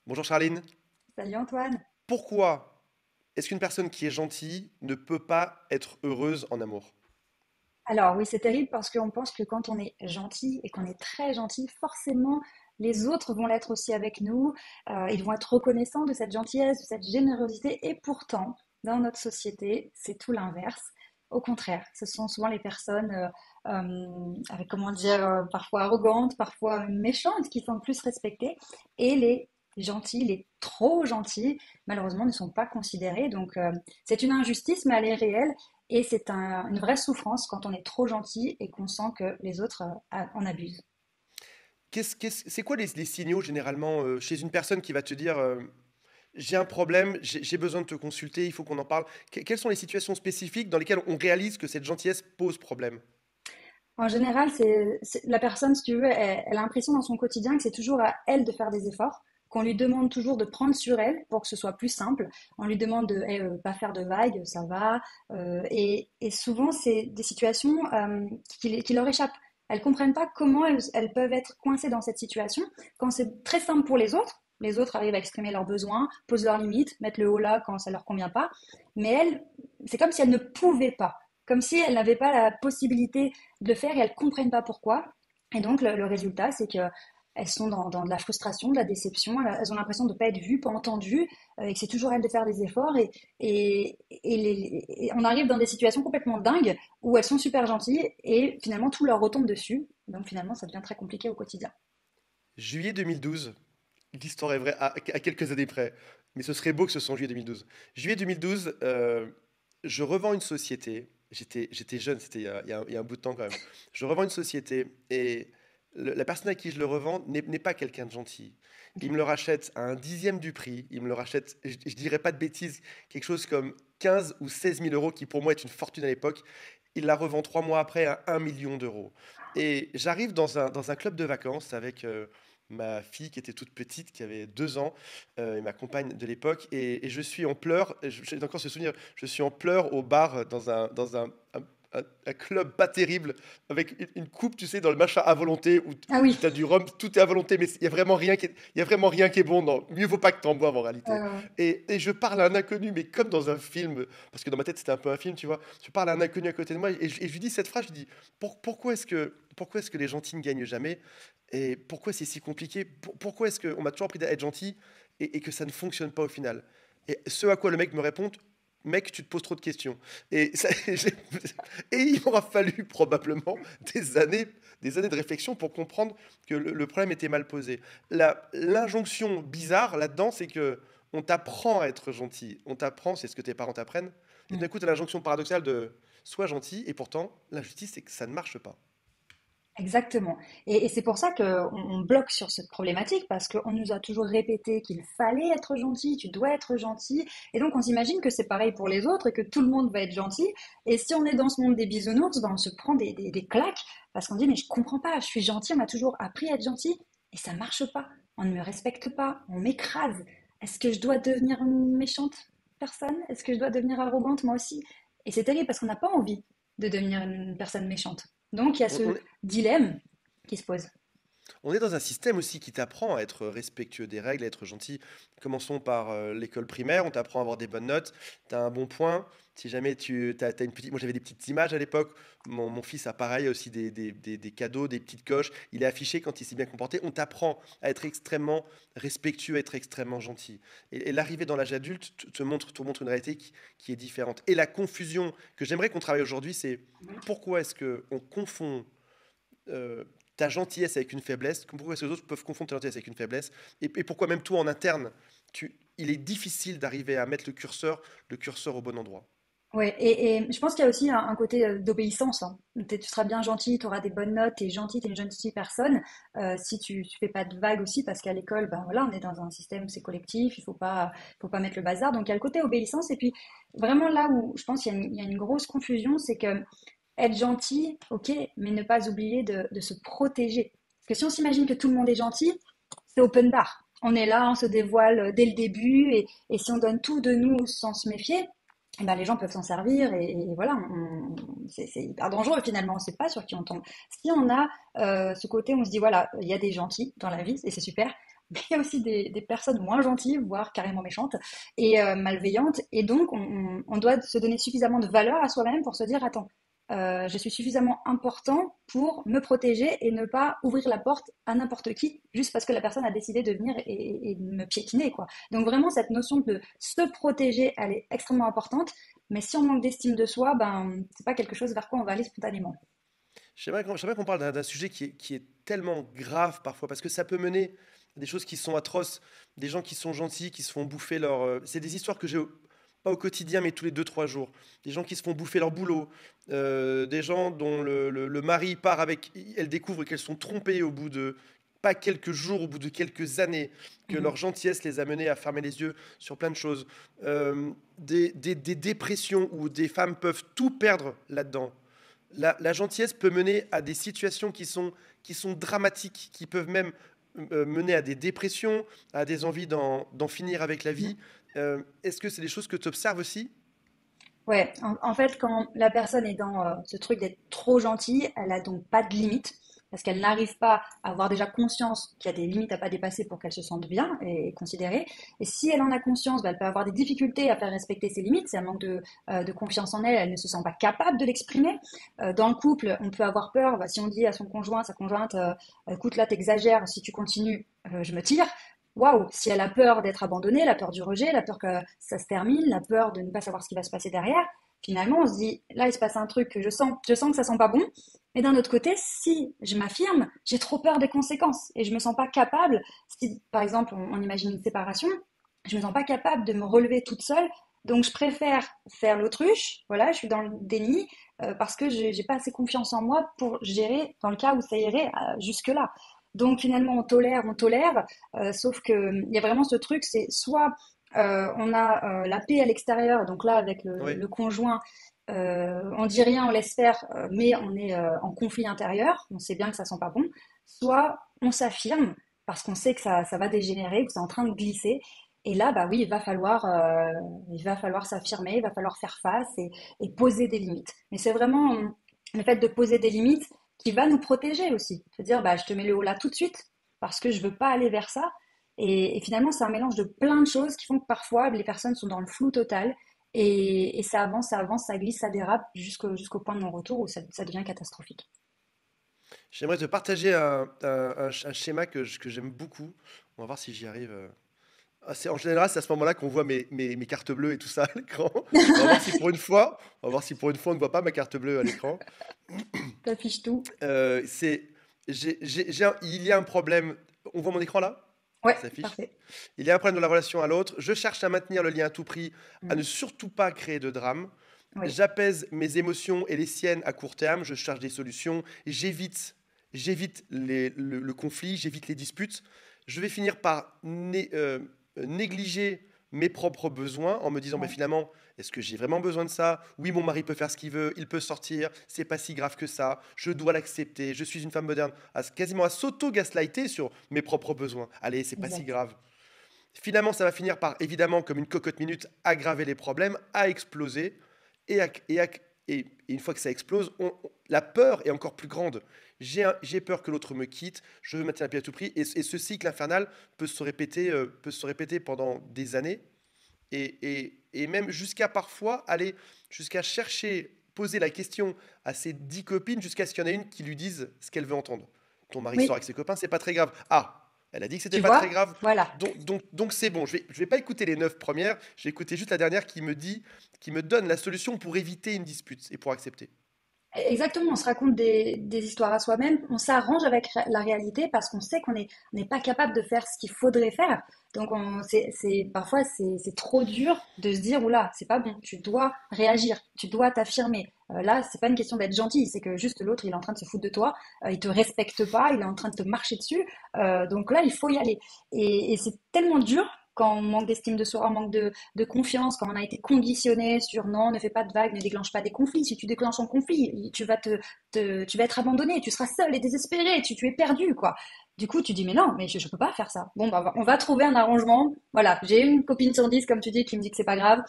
Bonjour Charline. Salut Antoine. Pourquoi est-ce qu'une personne qui est gentille ne peut pas être heureuse en amour? Alors oui, c'est terrible parce qu'on pense que quand on est gentil et qu'on est très gentil, forcément les autres vont l'être aussi avec nous. Ils vont être reconnaissants de cette gentillesse, de cette générosité. Et pourtant, dans notre société, c'est tout l'inverse. Au contraire, ce sont souvent les personnes avec, comment dire, parfois arrogantes, parfois méchantes, qui sont le plus respectées. Et les gentils, les trop gentils, malheureusement, ne sont pas considérés. Donc, c'est une injustice, mais elle est réelle. Et c'est une vraie souffrance quand on est trop gentil et qu'on sent que les autres en abusent. C'est quoi les signaux généralement chez une personne qui va te dire j'ai un problème, j'ai besoin de te consulter, il faut qu'on en parle. Quelles sont les situations spécifiques dans lesquelles on réalise que cette gentillesse pose problème? En général, la personne, si tu veux, elle a l'impression dans son quotidien que c'est toujours à elle de faire des efforts, qu'on lui demande toujours de prendre sur elle pour que ce soit plus simple. On lui demande de pas faire de vagues, ça va. Et souvent, c'est des situations qui leur échappent. Elles comprennent pas comment elles peuvent être coincées dans cette situation quand c'est très simple pour les autres. Les autres arrivent à exprimer leurs besoins, posent leurs limites, mettent le haut là quand ça leur convient pas. Mais elles, c'est comme si elles ne pouvaient pas, comme si elles n'avaient pas la possibilité de le faire et elles ne comprennent pas pourquoi. Et donc, le résultat, c'est que elles sont dans de la frustration, de la déception, elles ont l'impression de ne pas être vues, pas entendues, et que c'est toujours elles de faire des efforts. Et on arrive dans des situations complètement dingues où elles sont super gentilles et finalement tout leur retombe dessus. Donc finalement, ça devient très compliqué au quotidien. Juillet 2012, l'histoire est vraie à quelques années près, mais ce serait beau que ce soit en juillet 2012. Juillet 2012, je revends une société. J'étais jeune, c'était il y a un bout de temps quand même. Je revends une société et la personne à qui je le revends n'est pas quelqu'un de gentil. Il me le rachète à un dixième du prix. Il me le rachète, je dirais pas de bêtises, quelque chose comme 15 ou 16 000 euros, qui pour moi est une fortune à l'époque. Il la revend 3 mois après à 1 million d'euros. Et j'arrive dans un club de vacances avec ma fille qui était toute petite, qui avait 2 ans, et ma compagne de l'époque, et je suis en pleurs, j'ai encore ce souvenir, je suis en pleurs au bar dans un club pas terrible, avec une coupe, tu sais, dans le machin à volonté, où Ah oui. tu as du rhum, tout est à volonté, mais il y a vraiment rien il y a vraiment rien qui est bon. Non, mieux vaut pas que t'en boives en réalité. Euh, Et je parle à un inconnu, mais comme dans un film, parce que dans ma tête c'était un peu un film, tu vois. Je parle à un inconnu à côté de moi, et je lui dis cette phrase, je lui dis, pourquoi est-ce que les gentils ne gagnent jamais? Et pourquoi c'est si compliqué? Pourquoi est-ce qu'on m'a toujours appris à être gentil et que ça ne fonctionne pas au final? Et ce à quoi le mec me répond, mec, tu te poses trop de questions. Et, et il aura fallu probablement des années de réflexion pour comprendre que le problème était mal posé. L'injonction bizarre là-dedans, c'est que on t'apprend à être gentil. On t'apprend, c'est ce que tes parents t'apprennent. Et d'un coup, tu as l'injonction paradoxale de sois gentil, et pourtant, l'injustice, c'est que ça ne marche pas. Exactement. Et c'est pour ça qu'on bloque sur cette problématique, parce qu'on nous a toujours répété qu'il fallait être gentil, tu dois être gentil. Et donc on s'imagine que c'est pareil pour les autres et que tout le monde va être gentil. Et si on est dans ce monde des bisounours, ben on se prend des claques parce qu'on dit mais je comprends pas, je suis gentil, on m'a toujours appris à être gentil et ça marche pas. On ne me respecte pas, on m'écrase. Est-ce que je dois devenir une méchante personne? Est-ce que je dois devenir arrogante moi aussi? Et c'est terrible parce qu'on n'a pas envie de devenir une personne méchante. Donc il y a On, ce on est, dilemme qui se pose. On est dans un système aussi qui t'apprend à être respectueux des règles, à être gentil. Commençons par l'école primaire, on t'apprend à avoir des bonnes notes, tu as un bon point. Si jamais t'as une petite... Moi j'avais des petites images à l'époque, mon fils a pareil aussi des cadeaux, des petites coches, il est affiché quand il s'est bien comporté. On t'apprend à être extrêmement respectueux, à être extrêmement gentil. Et l'arrivée dans l'âge adulte te montre une réalité qui est différente. Et la confusion que j'aimerais qu'on travaille aujourd'hui, c'est pourquoi est-ce qu'on confond euh, ta gentillesse avec une faiblesse, pourquoi est-ce que les autres peuvent confondre ta gentillesse avec une faiblesse, et pourquoi même toi en interne, il est difficile d'arriver à mettre le curseur au bon endroit. Ouais, et je pense qu'il y a aussi un côté d'obéissance, hein. Tu seras bien gentil, tu auras des bonnes notes, t'es gentil, t'es une gentille personne. Si tu fais pas de vagues aussi, parce qu'à l'école, ben voilà, on est dans un système, c'est collectif, faut pas mettre le bazar. Donc il y a le côté obéissance. Et puis vraiment là où je pense qu'il y a une grosse confusion, c'est que être gentil, ok, mais ne pas oublier de se protéger. Parce que si on s'imagine que tout le monde est gentil, c'est open bar. On est là, on se dévoile dès le début, et si on donne tout de nous sans se méfier, eh ben, les gens peuvent s'en servir, et voilà, c'est hyper dangereux finalement, on ne sait pas sur qui on tombe. Si on a ce côté, on se dit voilà, il y a des gentils dans la vie et c'est super, mais il y a aussi des personnes moins gentilles, voire carrément méchantes et malveillantes. Et donc, on doit se donner suffisamment de valeur à soi-même pour se dire, attends, je suis suffisamment important pour me protéger et ne pas ouvrir la porte à n'importe qui juste parce que la personne a décidé de venir et de me piétiner, quoi. Donc vraiment, cette notion de se protéger, elle est extrêmement importante. Mais si on manque d'estime de soi, ben, c'est pas quelque chose vers quoi on va aller spontanément. J'aimerais qu'on parle d'un sujet qui est tellement grave parfois, parce que ça peut mener à des choses qui sont atroces, des gens qui sont gentils, qui se font bouffer leur... c'est des histoires que j'ai pas au quotidien, mais tous les deux trois jours. Des gens qui se font bouffer leur boulot, des gens dont le mari part avec... Elles découvrent qu'elles sont trompées au bout de... pas quelques jours, au bout de quelques années, que Mhm. leur gentillesse les a menés à fermer les yeux sur plein de choses. Des dépressions où des femmes peuvent tout perdre là-dedans. La gentillesse peut mener à des situations qui sont dramatiques, qui peuvent même mener à des dépressions, à des envies d'en finir avec la vie. Est-ce que c'est des choses que tu observes aussi? Ouais, en fait, quand la personne est dans ce truc d'être trop gentille, elle a donc pas de limites, parce qu'elle n'arrive pas à avoir déjà conscience qu'il y a des limites à pas dépasser pour qu'elle se sente bien et considérée. Et si elle en a conscience, bah, elle peut avoir des difficultés à faire respecter ses limites. C'est un manque de confiance en elle, elle ne se sent pas capable de l'exprimer. Dans le couple, on peut avoir peur. Bah, si on dit à son conjoint, sa conjointe, écoute, là, t'exagères, si tu continues, je me tire. Waouh, si elle a peur d'être abandonnée, la peur du rejet, la peur que ça se termine, la peur de ne pas savoir ce qui va se passer derrière, finalement, on se dit, là, il se passe un truc que je sens que ça sent pas bon. Mais d'un autre côté, si je m'affirme, j'ai trop peur des conséquences et je me sens pas capable. Si, par exemple, on imagine une séparation, je me sens pas capable de me relever toute seule. Donc, je préfère faire l'autruche. Voilà, je suis dans le déni parce que j'ai pas assez confiance en moi pour gérer dans le cas où ça irait jusque-là. Donc, finalement, on tolère, sauf que il y a vraiment ce truc, c'est soit on a la paix à l'extérieur, donc là, avec Oui. le conjoint, on dit rien, on laisse faire, mais on est en conflit intérieur, on sait bien que ça sent pas bon. Soit on s'affirme parce qu'on sait que ça va dégénérer, que c'est en train de glisser. Et là, bah oui, il va falloir s'affirmer, il va falloir faire face et poser des limites. Mais c'est vraiment le fait de poser des limites qui va nous protéger aussi. Se dire, bah, je te mets le haut là tout de suite parce que je veux pas aller vers ça. Et finalement, c'est un mélange de plein de choses qui font que parfois les personnes sont dans le flou total et ça avance, ça glisse, ça dérape jusqu'au point de non-retour où ça devient catastrophique. J'aimerais te partager un schéma que j'aime beaucoup. On va voir si j'y arrive. En général, c'est à ce moment-là qu'on voit mes cartes bleues et tout ça à l'écran. On va voir si pour une fois, on va voir si pour une fois on ne voit pas ma carte bleue à l'écran. T'affiches tout. C'est, il y a un problème. On voit mon écran là? Ouais, Ça s'affiche. parfait. Il y a un problème dans la relation à l'autre. Je cherche à maintenir le lien à tout prix, à Mm. ne surtout pas créer de drame. Oui, J'apaise mes émotions et les siennes à court terme. Je cherche des solutions. J'évite le conflit. J'évite les disputes. Je vais finir par négliger mes propres besoins en me disant, bah, ouais, finalement, est-ce que j'ai vraiment besoin de ça? Oui, mon mari peut faire ce qu'il veut, il peut sortir, c'est pas si grave que ça, je dois l'accepter, je suis une femme moderne, quasiment à s'auto-gaslighter sur mes propres besoins. Allez, c'est pas si exact. grave. Finalement, ça va finir par, évidemment, comme une cocotte minute, aggraver les problèmes, à exploser. Et, et une fois que ça explose, la peur est encore plus grande. J'ai peur que l'autre me quitte, je veux maintenir la paix à tout prix. Et ce cycle infernal peut se répéter pendant des années. Et même jusqu'à parfois aller jusqu'à chercher, poser la question à ses 10 copines, jusqu'à ce qu'il y en ait une qui lui dise ce qu'elle veut entendre. Ton mari sort Oui, avec ses copains, c'est pas très grave. Ah, elle a dit que c'était tu pas très vois, grave. voilà. Donc c'est bon. Je vais pas écouter les 9 premières. J'ai écouté juste la dernière qui me dit, qui me donne la solution pour éviter une dispute et pour accepter. Exactement, on se raconte des histoires à soi-même, on s'arrange avec la réalité parce qu'on sait on n'est pas capable de faire ce qu'il faudrait faire. Donc parfois c'est trop dur de se dire, oula, c'est pas bon, tu dois réagir, tu dois t'affirmer. Là, c'est pas une question d'être gentil, c'est que juste l'autre, il est en train de se foutre de toi, il te respecte pas, il est en train de te marcher dessus. Donc là, il faut y aller. Et c'est tellement dur quand on manque d'estime de soi, on manque de confiance, quand on a été conditionné sur non, ne fais pas de vagues, ne déclenche pas des conflits. Si tu déclenches un conflit, tu vas être abandonné, tu seras seul et désespéré, tu es perdu, quoi. Du coup, tu dis, mais non, mais je peux pas faire ça. Bon, bah, on va trouver un arrangement. Voilà, j'ai une copine sur 10, comme tu dis, qui me dit que c'est pas grave.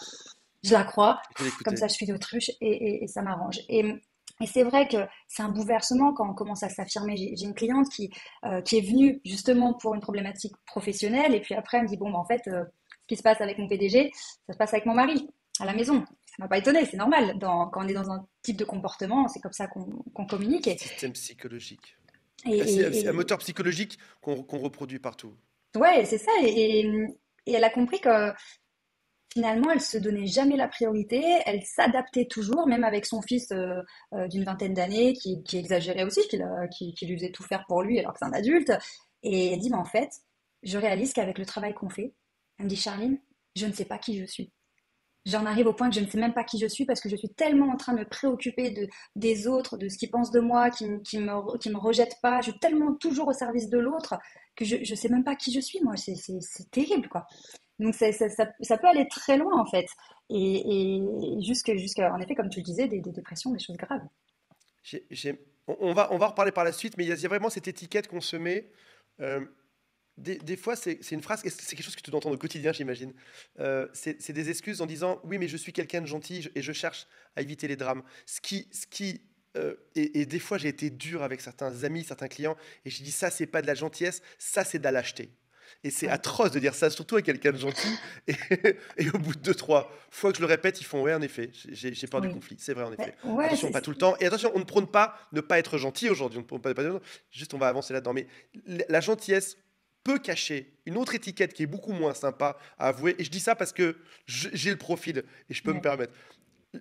Je la crois. Je vais Comme l'écouter. ça, je fais l'autruche et ça m'arrange. Et c'est vrai que c'est un bouleversement quand on commence à s'affirmer. J'ai une cliente qui est venue justement pour une problématique professionnelle et puis après elle me dit, bon, bah, en fait, ce qui se passe avec mon PDG, ça se passe avec mon mari à la maison. Ça m'a pas étonné, c'est normal. Quand on est dans un type de comportement, c'est comme ça qu'on communique. Système psychologique. Et, C'est un et, moteur psychologique qu'on reproduit partout. ouais, c'est ça. Et elle a compris que finalement, elle se donnait jamais la priorité, elle s'adaptait toujours, même avec son fils d'une vingtaine d'années qui exagérait aussi, qui lui faisait tout faire pour lui alors que c'est un adulte. Et elle dit, mais en fait, je réalise qu'avec le travail qu'on fait, elle me dit, Charline, je ne sais pas qui je suis. J'en arrive au point que je ne sais même pas qui je suis parce que je suis tellement en train de me préoccuper des autres, de ce qu'ils pensent de moi, qui me rejettent pas. Je suis tellement toujours au service de l'autre que je ne sais même pas qui je suis, moi. C'est terrible, quoi. Donc ça peut aller très loin en fait. Et jusqu'à, en effet, comme tu le disais, des dépressions, des choses graves. On va en reparler par la suite, mais il y a vraiment cette étiquette qu'on se met. euh, des fois, c'est une phrase, c'est quelque chose que tu dois entendre au quotidien, j'imagine. C'est des excuses en disant oui, mais je suis quelqu'un de gentil et je cherche à éviter les drames. Et des fois, j'ai été dur avec certains amis, certains clients, et j'ai dit ça, c'est pas de la gentillesse, ça, c'est de la lâcheté. Et c'est Ouais, atroce de dire ça, surtout à quelqu'un de gentil. Et, et au bout de deux, trois fois que je le répète, ils font ouais, en effet, j'ai peur du oui. conflit. C'est vrai, en Ouais, effet. ouais, Attention, pas tout le temps. Et attention, on ne prône pas ne pas être gentil aujourd'hui. On ne prône pas, juste, on va avancer là-dedans. Mais la gentillesse peut cacher une autre étiquette qui est beaucoup moins sympa à avouer. Et je dis ça parce que j'ai le profil et je peux me ouais. permettre.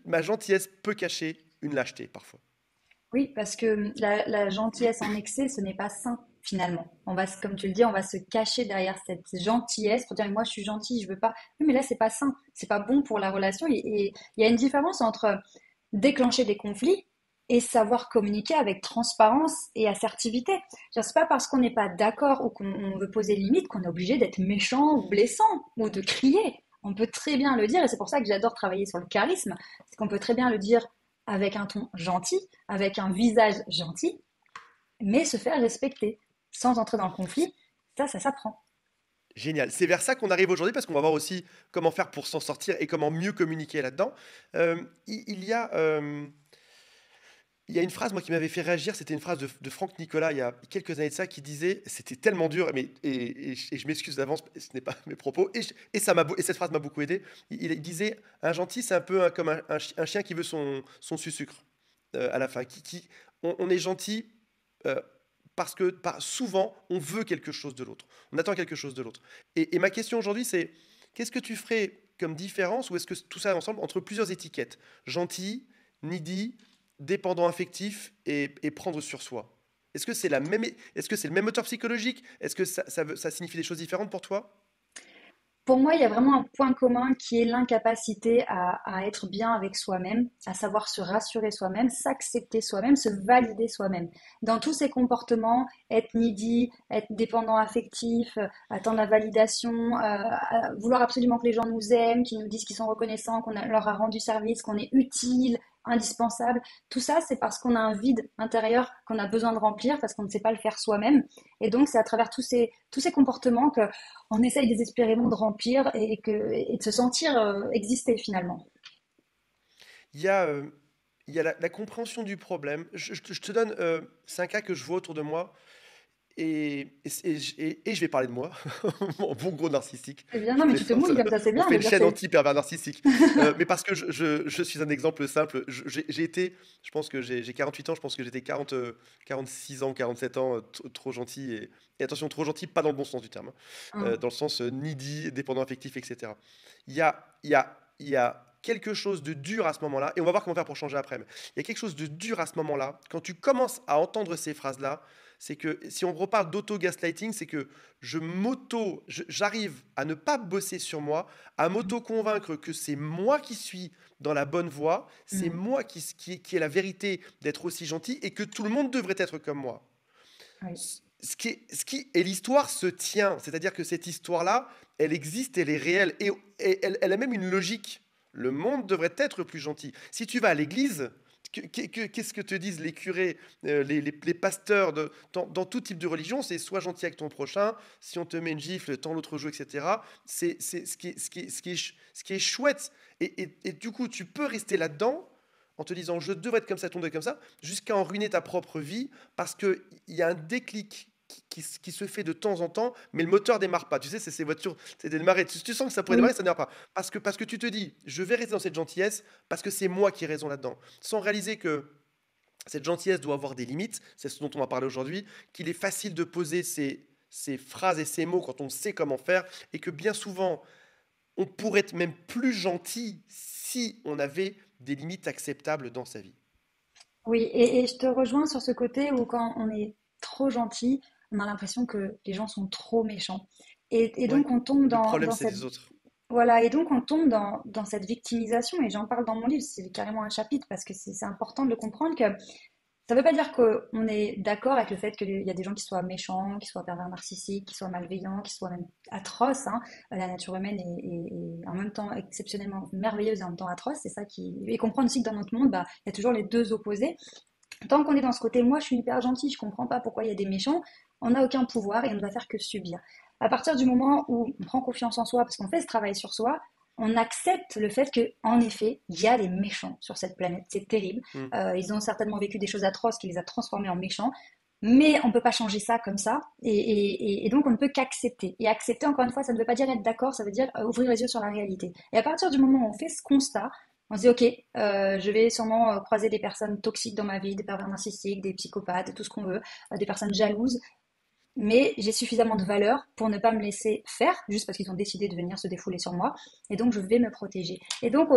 Ma gentillesse peut cacher une lâcheté parfois. Oui, parce que la gentillesse en excès, ce n'est pas sain finalement. Comme tu le dis, on va se cacher derrière cette gentillesse pour dire moi je suis gentil, je veux pas. Oui, mais là c'est pas sain, c'est pas bon pour la relation. Et il y a une différence entre déclencher des conflits et savoir communiquer avec transparence et assertivité. C'est pas parce qu'on n'est pas d'accord ou qu'on veut poser limite qu'on est obligé d'être méchant ou blessant ou de crier. On peut très bien le dire, et c'est pour ça que j'adore travailler sur le charisme, c'est qu'on peut très bien le dire avec un ton gentil, avec un visage gentil, mais se faire respecter sans entrer dans le conflit. Ça s'apprend. Génial. C'est vers ça qu'on arrive aujourd'hui parce qu'on va voir aussi comment faire pour s'en sortir et comment mieux communiquer là-dedans. Il y a il y a une phrase, moi, qui m'avait fait réagir, c'était une phrase de Franck Nicolas, il y a quelques années de ça, qui disait, c'était tellement dur, et je m'excuse d'avance, ce n'est pas mes propos, et cette phrase m'a beaucoup aidé. Il disait, un gentil, c'est un peu comme un chien qui veut son sucre à la fin. On est gentil euh, parce que souvent, on veut quelque chose de l'autre. On attend quelque chose de l'autre. Et ma question aujourd'hui, c'est, qu'est-ce que tu ferais comme différence, ou est-ce que tout ça ensemble, entre plusieurs étiquettes? Gentil, needy, dépendant affectif et prendre sur soi. Est-ce que c'est le même moteur psychologique? Est-ce que ça signifie des choses différentes pour toi? Pour moi, il y a vraiment un point commun qui est l'incapacité à être bien avec soi-même, à savoir se rassurer soi-même, s'accepter soi-même, se valider soi-même. Dans tous ces comportements, être needy, être dépendant affectif, attendre la validation, vouloir absolument que les gens nous aiment, qu'ils nous disent qu'ils sont reconnaissants, leur a rendu service, qu'on est utile, indispensable. Tout ça, c'est parce qu'on a un vide intérieur qu'on a besoin de remplir, parce qu'on ne sait pas le faire soi-même. Et donc, c'est à travers tous ces comportements que on essaye désespérément de remplir et de se sentir exister finalement. Il y a, euh, il y a la compréhension du problème. Je te donne 5 cas que je vois autour de moi. Et je vais parler de moi, mon bon gros narcissique. C'est bien, Je non mais tu te plaisante. mouilles comme ça, c'est On bien fait de une dire chaîne c'est. anti-pervers narcissique. Mais parce que je suis un exemple simple. J'ai été, je pense que j'ai 48 ans, je pense que j'étais 46 ans, 47 ans, trop gentil. Et attention, trop gentil, pas dans le bon sens du terme, hein. Hum, Dans le sens needy, dépendant affectif, etc. Il y a quelque chose de dur à ce moment-là, et on va voir comment faire pour changer après. Mais il y a quelque chose de dur à ce moment-là, quand tu commences à entendre ces phrases-là, c'est que si on reparle d'auto-gaslighting, c'est que j'arrive à ne pas bosser sur moi, à m'auto-convaincre que c'est moi qui suis dans la bonne voie, c'est hum, moi qui ai la vérité d'être aussi gentil et que tout le monde devrait être comme moi. oui, Et l'histoire se tient, c'est-à-dire que cette histoire-là, elle existe, elle est réelle et elle a même une logique. Le monde devrait être plus gentil. Si tu vas à l'église, qu'est-ce que te disent les curés, les pasteurs dans tout type de religion? C'est sois gentil avec ton prochain, si on te met une gifle, tends l'autre joue, etc. C'est ce qui est chouette. Et du coup, tu peux rester là-dedans en te disant je devrais être comme ça, ton doit être comme ça, jusqu'à en ruiner ta propre vie parce qu'il y a un déclic qui se fait de temps en temps, mais le moteur démarre pas. Tu sais, c'est ces voitures, c'est démarrer. Tu sens que ça pourrait démarrer, Oui, ça ne démarre pas. Parce que tu te dis, je vais rester dans cette gentillesse parce que c'est moi qui ai raison là-dedans. Sans réaliser que cette gentillesse doit avoir des limites, c'est ce dont on va parler aujourd'hui, qu'il est facile de poser ces phrases et ces mots quand on sait comment faire, et que bien souvent, on pourrait être même plus gentil si on avait des limites acceptables dans sa vie. oui, et je te rejoins sur ce côté où quand on est trop gentil, on a l'impression que les gens sont trop méchants. Et Ouais. donc on tombe Le problème, dans c'est cette les autres. voilà, et donc on tombe dans cette victimisation, et j'en parle dans mon livre, c'est carrément un chapitre parce que c'est important de le comprendre que ça ne veut pas dire qu'on est d'accord avec le fait qu'il y a des gens qui soient méchants, qui soient pervers narcissiques, qui soient malveillants, qui soient même atroces, hein. La nature humaine est en même temps exceptionnellement merveilleuse et en même temps atroce. C'est ça qui... Et comprendre aussi que dans notre monde, bah, il y a toujours les deux opposés. Tant qu'on est dans ce côté, moi je suis hyper gentil, je comprends pas pourquoi il y a des méchants, on n'a aucun pouvoir et on ne va faire que subir. À partir du moment où on prend confiance en soi, parce qu'on fait ce travail sur soi, on accepte le fait que, en effet, il y a des méchants sur cette planète. C'est terrible. Hmm. Ils ont certainement vécu des choses atroces qui les a transformés en méchants. Mais on ne peut pas changer ça comme ça. Et donc, on ne peut qu'accepter. Et accepter, encore une fois, ça ne veut pas dire être d'accord, ça veut dire ouvrir les yeux sur la réalité. Et à partir du moment où on fait ce constat, on se dit, OK, je vais sûrement croiser des personnes toxiques dans ma vie, des pervers narcissiques, des psychopathes, tout ce qu'on veut, des personnes jalouses. Mais j'ai suffisamment de valeur pour ne pas me laisser faire, juste parce qu'ils ont décidé de venir se défouler sur moi. Et donc, je vais me protéger. Et donc,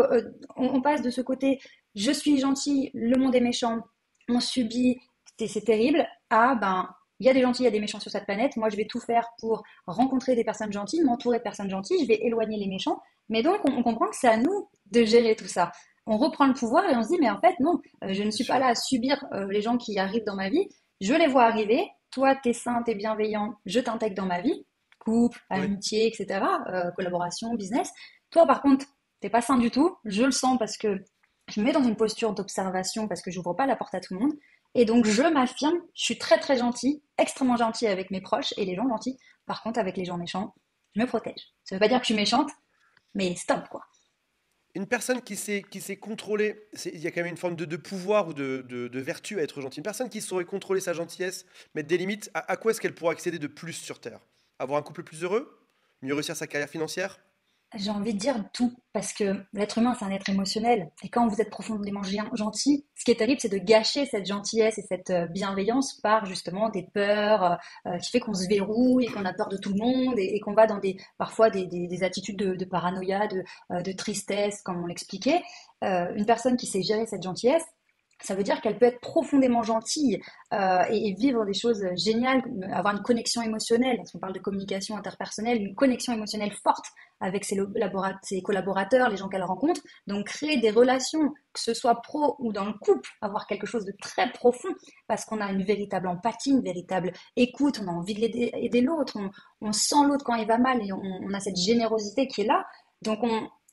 on passe de ce côté, je suis gentil, le monde est méchant, on subit, c'est terrible, à, ben, il y a des gentils, il y a des méchants sur cette planète. Moi, je vais tout faire pour rencontrer des personnes gentilles, m'entourer de personnes gentilles, je vais éloigner les méchants. Mais donc, on comprend que c'est à nous de gérer tout ça. On reprend le pouvoir et on se dit, mais en fait, non, je ne Bien suis pas sûr. là à subir les gens qui arrivent dans ma vie. Je les vois arriver, toi, t'es sain, t'es bienveillant, je t'intègre dans ma vie, couple, Oui. amitié, etc., collaboration, business. Toi, par contre, t'es pas sain du tout, je le sens parce que je me mets dans une posture d'observation parce que j'ouvre pas la porte à tout le monde. Et donc, je m'affirme, je suis très très gentille, extrêmement gentille avec mes proches et les gens gentils. Par contre, avec les gens méchants, je me protège. Ça veut pas dire que je suis méchante, mais stop, quoi. Une personne qui sait contrôler, il y a quand même une forme de pouvoir ou de vertu à être gentil. Une personne qui saurait contrôler sa gentillesse, mettre des limites, à quoi est-ce qu'elle pourra accéder de plus sur Terre? Avoir un couple plus heureux? Mieux réussir sa carrière financière? J'ai envie de dire tout, parce que l'être humain, c'est un être émotionnel. Et quand vous êtes profondément gentil, ce qui est terrible, c'est de gâcher cette gentillesse et cette bienveillance par justement des peurs qui fait qu'on se verrouille et qu'on a peur de tout le monde et qu'on va dans parfois des attitudes de paranoïa, de tristesse, comme on l'expliquait. Une personne qui sait gérer cette gentillesse, ça veut dire qu'elle peut être profondément gentille et vivre des choses géniales, avoir une connexion émotionnelle. Parce qu'on parle de communication interpersonnelle, une connexion émotionnelle forte avec ses collaborateurs, les gens qu'elle rencontre. Donc créer des relations, que ce soit pro ou dans le couple, avoir quelque chose de très profond, parce qu'on a une véritable empathie, une véritable écoute, on a envie de aider l'autre, on sent l'autre quand il va mal et on a cette générosité qui est là. Donc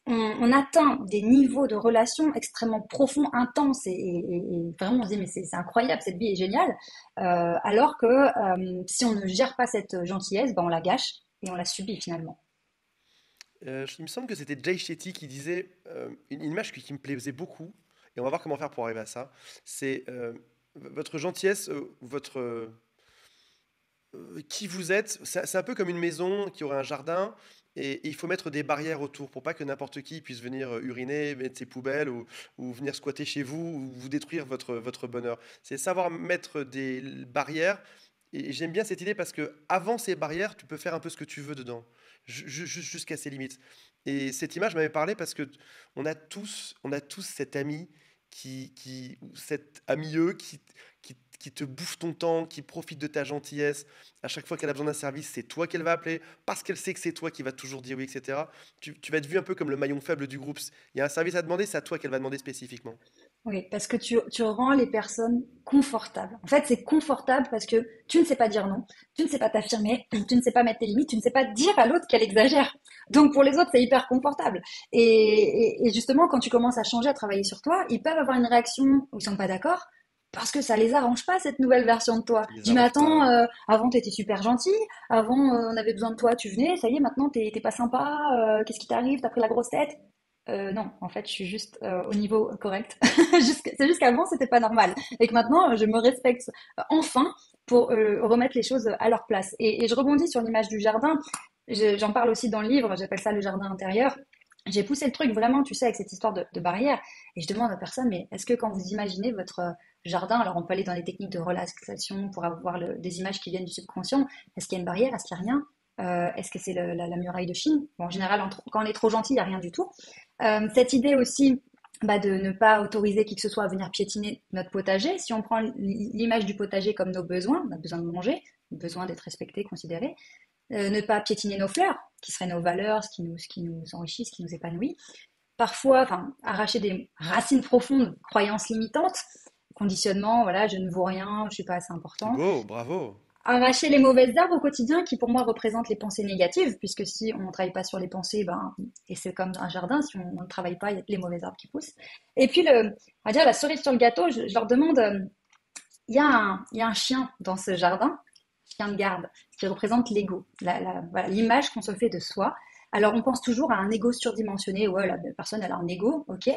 on atteint des niveaux de relations extrêmement profonds, intenses, et vraiment on se dit mais c'est incroyable, cette vie est géniale, alors que si on ne gère pas cette gentillesse, ben on la gâche et on la subit finalement. Il me semble que c'était Jay Shetty qui disait une image qui me plaisait beaucoup, et on va voir comment faire pour arriver à ça. C'est votre gentillesse, qui vous êtes. C'est un peu comme une maison qui aurait un jardin, et il faut mettre des barrières autour pour pas que n'importe qui puisse venir uriner, mettre ses poubelles, ou venir squatter chez vous, ou vous détruire votre bonheur. C'est savoir mettre des barrières. Et j'aime bien cette idée parce que avant ces barrières, tu peux faire un peu ce que tu veux dedans, jusqu'à ses limites. Et cette image m'avait parlé parce que on a tous cet ami ou cet amieux qui te bouffe ton temps, qui profite de ta gentillesse. À chaque fois qu'elle a besoin d'un service, c'est toi qu'elle va appeler parce qu'elle sait que c'est toi qui va toujours dire oui, etc. Tu vas être vu un peu comme le maillon faible du groupe. Il y a un service à demander, c'est à toi qu'elle va demander spécifiquement. Oui, parce que tu rends les personnes confortables. En fait, c'est confortable parce que tu ne sais pas dire non, tu ne sais pas t'affirmer, tu ne sais pas mettre tes limites, tu ne sais pas dire à l'autre qu'elle exagère. Donc pour les autres, c'est hyper confortable. Et justement, quand tu commences à changer, à travailler sur toi, ils peuvent avoir une réaction où ils sont pas d'accord parce que ça les arrange pas cette nouvelle version de toi. Ça les Dis mais arrange attends, pas. avant t'étais super gentil, avant on avait besoin de toi, tu venais, ça y est, maintenant t'es pas sympa, qu'est-ce qui t'arrive, t'as pris la grosse tête. Non, en fait, je suis juste au niveau correct. C'est juste qu'avant, c'était pas normal. Et que maintenant, je me respecte enfin pour remettre les choses à leur place. Et je rebondis sur l'image du jardin. J'en parle aussi dans le livre, j'appelle ça le jardin intérieur. J'ai poussé le truc vraiment, tu sais, avec cette histoire de barrière. Et je demande aux personnes, mais est-ce que quand vous imaginez votre jardin, alors on peut aller dans les techniques de relaxation pour avoir des images qui viennent du subconscient, est-ce qu'il y a une barrière, est-ce qu'il n'y a rien? Est-ce que c'est la muraille de Chine? Bon, en général, quand on est trop gentil, il n'y a rien du tout. Cette idée aussi de ne pas autoriser qui que ce soit à venir piétiner notre potager. Si on prend l'image du potager comme nos besoins, on a besoin de manger, besoin d'être respecté, considéré, ne pas piétiner nos fleurs, qui seraient nos valeurs, ce qui nous enrichit, ce qui nous épanouit. Parfois, enfin, arracher des racines profondes, croyances limitantes, conditionnement, voilà, je ne vaux rien, je suis pas assez C'est important. beau, bravo. Arracher les mauvaises herbes au quotidien qui pour moi représentent les pensées négatives, puisque si on ne travaille pas sur les pensées, et c'est comme un jardin, si on ne travaille pas, il y a les mauvaises herbes qui poussent. Et puis, on va dire la cerise sur le gâteau, je leur demande, il y a un chien dans ce jardin, chien de garde, qui représente l'ego, voilà, l'image qu'on se fait de soi. Alors on pense toujours à un ego surdimensionné, ouais, la personne elle a un ego, ok,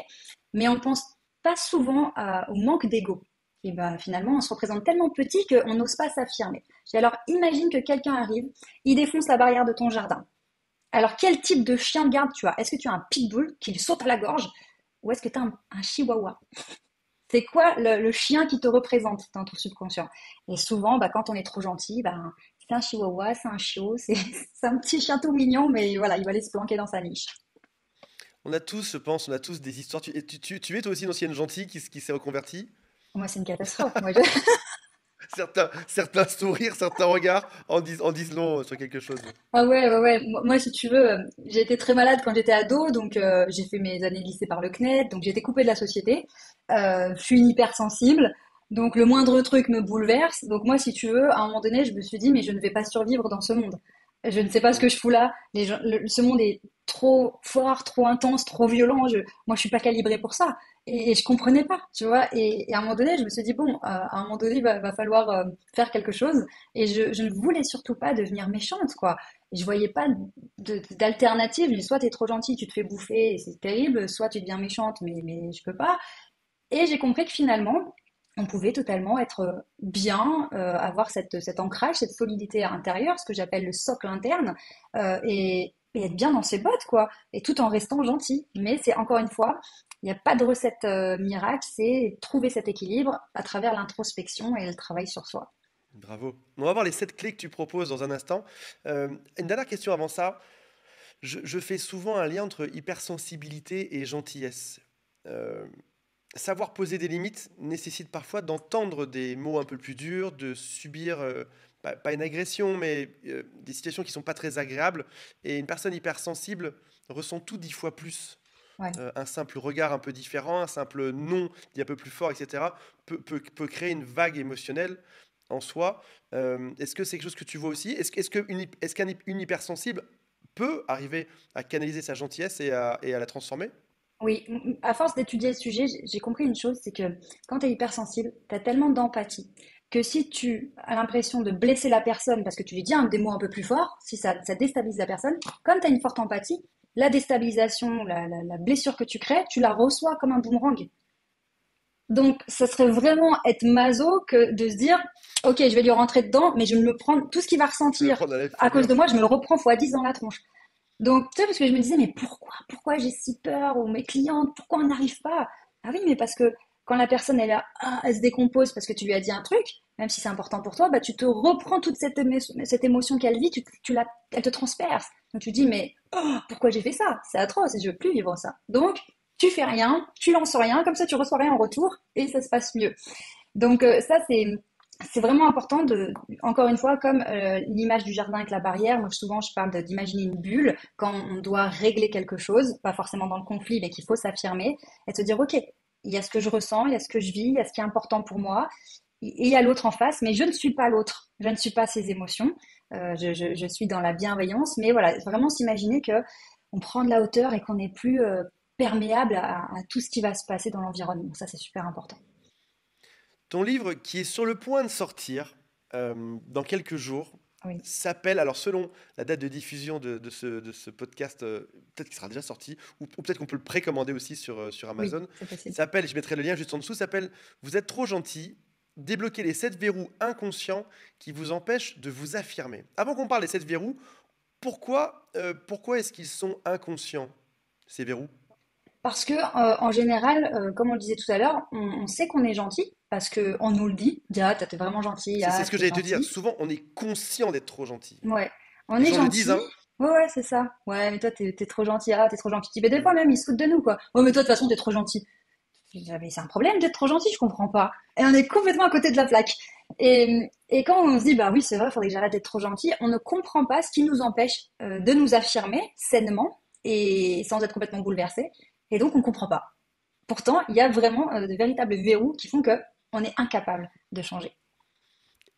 mais on pense pas souvent au manque d'ego. Et ben finalement, on se représente tellement petit qu'on n'ose pas s'affirmer. Alors imagine que quelqu'un arrive, il défonce la barrière de ton jardin. Alors quel type de chien de garde tu as? Est-ce que tu as un pitbull qui lui saute à la gorge ou est-ce que tu as un chihuahua? C'est quoi le chien qui te représente dans ton subconscient? Et souvent, quand on est trop gentil, c'est un chihuahua, c'est un chiot, c'est un petit chien tout mignon, mais voilà, il va aller se planquer dans sa niche. On a tous, je pense, on a tous des histoires. Tu es toi aussi une ancienne gentille qui s'est reconvertie? Moi, c'est une catastrophe. Certains sourires, certains regards en disent long sur quelque chose. Ah ouais, ouais, ouais. Moi, si tu veux, j'ai été très malade quand j'étais ado, donc j'ai fait mes années de lycée par le CNED, donc j'ai été coupée de la société. Je suis une hypersensible, donc le moindre truc me bouleverse. Donc moi, si tu veux, à un moment donné, je me suis dit, mais je ne vais pas survivre dans ce monde. Je ne sais pas ce que Mm. je fous là. Ce monde est trop fort, trop intense, trop violent. Moi, je suis pas calibrée pour ça. Et je comprenais pas, tu vois. Et à un moment donné, je me suis dit, bon, à un moment donné, va falloir faire quelque chose. Et je ne voulais surtout pas devenir méchante, quoi. Et je voyais pas d'alternative. Soit t'es trop gentille, tu te fais bouffer et c'est terrible, soit tu deviens méchante, mais je peux pas. Et j'ai compris que finalement, on pouvait totalement être bien, avoir cet ancrage, cette solidité intérieure, ce que j'appelle le socle interne, et être bien dans ses bottes, quoi. Et tout en restant gentil. Mais c'est encore une fois, il n'y a pas de recette miracle, c'est trouver cet équilibre à travers l'introspection et le travail sur soi. Bravo. On va voir les 7 clés que tu proposes dans un instant. Une dernière question avant ça. Je fais souvent un lien entre hypersensibilité et gentillesse. Euh, Savoir poser des limites nécessite parfois d'entendre des mots un peu plus durs, de subir, pas une agression, mais des situations qui sont pas très agréables. Et une personne hypersensible ressent tout 10 fois plus. Ouais. Un simple regard un peu différent, un simple non dit un peu plus fort, etc., peut créer une vague émotionnelle en soi. Est-ce que c'est quelque chose que tu vois aussi? Est-ce qu'une hypersensible peut arriver à canaliser sa gentillesse et à la transformer? Oui, à force d'étudier le sujet, j'ai compris une chose, c'est que quand tu es hypersensible, tu as tellement d'empathie que si tu as l'impression de blesser la personne parce que tu lui dis des mots un peu plus forts, si ça déstabilise la personne, comme tu as une forte empathie, la déstabilisation, la blessure que tu crées, tu la reçois comme un boomerang. Donc, ça serait vraiment être maso que de se dire, ok, je vais lui rentrer dedans, mais je me le prends, tout ce qu'il va Je vais ressentir prendre à la à cause figure. de moi, je me le reprends fois 10 dans la tronche. Donc, tu sais, parce que je me disais, mais pourquoi j'ai si peur, ou mes clientes, pourquoi on n'arrive pas? Ah oui, mais parce que quand la personne, elle se décompose parce que tu lui as dit un truc, même si c'est important pour toi, tu te reprends toute cette émotion qu'elle vit, elle te transperce. Donc tu te dis, mais pourquoi j'ai fait ça? C'est atroce et je veux plus vivre ça. Donc, tu fais rien, tu lances rien, comme ça tu reçois rien en retour et ça se passe mieux. Donc ça, c'est vraiment important encore une fois, comme l'image du jardin avec la barrière, moi souvent je parle d'imaginer une bulle quand on doit régler quelque chose, pas forcément dans le conflit, mais qu'il faut s'affirmer et se dire, ok, il y a ce que je ressens, il y a ce que je vis, il y a ce qui est important pour moi, et il y a l'autre en face, mais je ne suis pas l'autre, je ne suis pas ses émotions, je suis dans la bienveillance, mais voilà, vraiment s'imaginer que on prend de la hauteur et qu'on n'est plus perméable à tout ce qui va se passer dans l'environnement. Ça, c'est super important. Ton livre qui est sur le point de sortir dans quelques jours, Oui, s'appelle, alors selon la date de diffusion de ce podcast, peut-être qu'il sera déjà sorti, ou peut-être qu'on peut le précommander aussi sur oui, Amazon, c'est possible. s'appelle, je mettrai le lien juste en dessous, s'appelle Vous êtes trop gentil, débloquer les 7 verrous inconscients qui vous empêchent de vous affirmer. Avant qu'on parle des 7 verrous, pourquoi est-ce qu'ils sont inconscients, ces verrous? Parce que en général, comme on le disait tout à l'heure, on sait qu'on est gentil parce que on nous le dit. Dit, ah, t'es vraiment gentil, C'est ah, ce que t'es j'allais te dire, gentil. souvent on est conscient d'être trop gentil. Ouais, on Les est gens le disent, gentil. hein. Ouais, ouais, c'est ça. Ouais, mais toi, t'es trop gentil, ah, t'es trop gentil. Mais des Mm. fois même, ils se foutent de nous, quoi. Oh, mais toi, de toute façon, t'es trop gentil. Je dis, ah, mais c'est un problème d'être trop gentil, je comprends pas. Et on est complètement à côté de la plaque. Et quand on se dit, bah oui, c'est vrai, il faudrait que j'arrête d'être trop gentil, on ne comprend pas ce qui nous empêche de nous affirmer sainement et sans être complètement bouleversé. Et donc, on ne comprend pas. Pourtant, il y a vraiment de véritables verrous qui font que on est incapable de changer.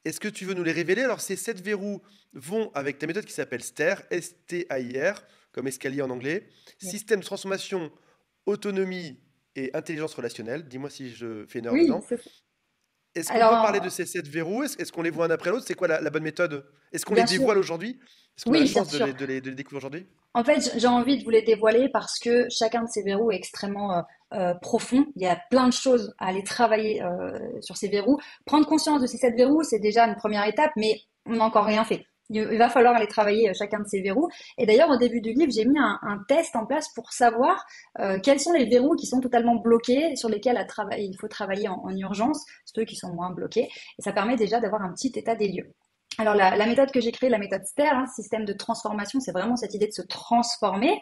Est-ce que tu veux nous les révéler? Alors, ces 7 verrous vont avec ta méthode qui s'appelle STAIR, S-T-A-I-R, comme escalier en anglais. Yes. Système de transformation, autonomie et intelligence relationnelle. Dis-moi si je fais une erreur Oui, dedans. c'est ça. Est-ce qu'on peut parler de Alors, ces 7 verrous? Est-ce qu'on les voit un après l'autre? C'est quoi la bonne méthode? Est-ce qu'on les bien sûr, dévoile aujourd'hui? Est-ce qu'on a la oui, bien chance sûr. de les découvrir aujourd'hui? En fait, j'ai envie de vous les dévoiler parce que chacun de ces verrous est extrêmement profond. Il y a plein de choses à aller travailler sur ces verrous. Prendre conscience de ces 7 verrous, c'est déjà une première étape, mais on n'a encore rien fait. Il va falloir aller travailler chacun de ces verrous. Et d'ailleurs, au début du livre, j'ai mis un test en place pour savoir quels sont les verrous qui sont totalement bloqués, sur lesquels il faut travailler en urgence, ceux qui sont moins bloqués. Et ça permet déjà d'avoir un petit état des lieux. Alors la méthode que j'ai créée, la méthode STER, hein, système de transformation, c'est vraiment cette idée de se transformer.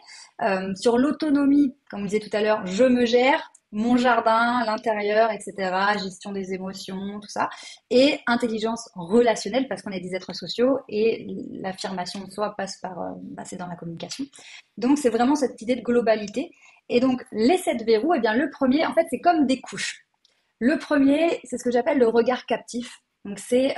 Sur l'autonomie, comme on disait tout à l'heure, je me gère, mon jardin, l'intérieur, etc., gestion des émotions, tout ça. Et intelligence relationnelle, parce qu'on est des êtres sociaux et l'affirmation de soi passe par, c'est dans la communication. Donc c'est vraiment cette idée de globalité. Et donc les 7 verrous, eh bien le premier, en fait, c'est comme des couches. Le premier, c'est ce que j'appelle le regard captif. Donc c'est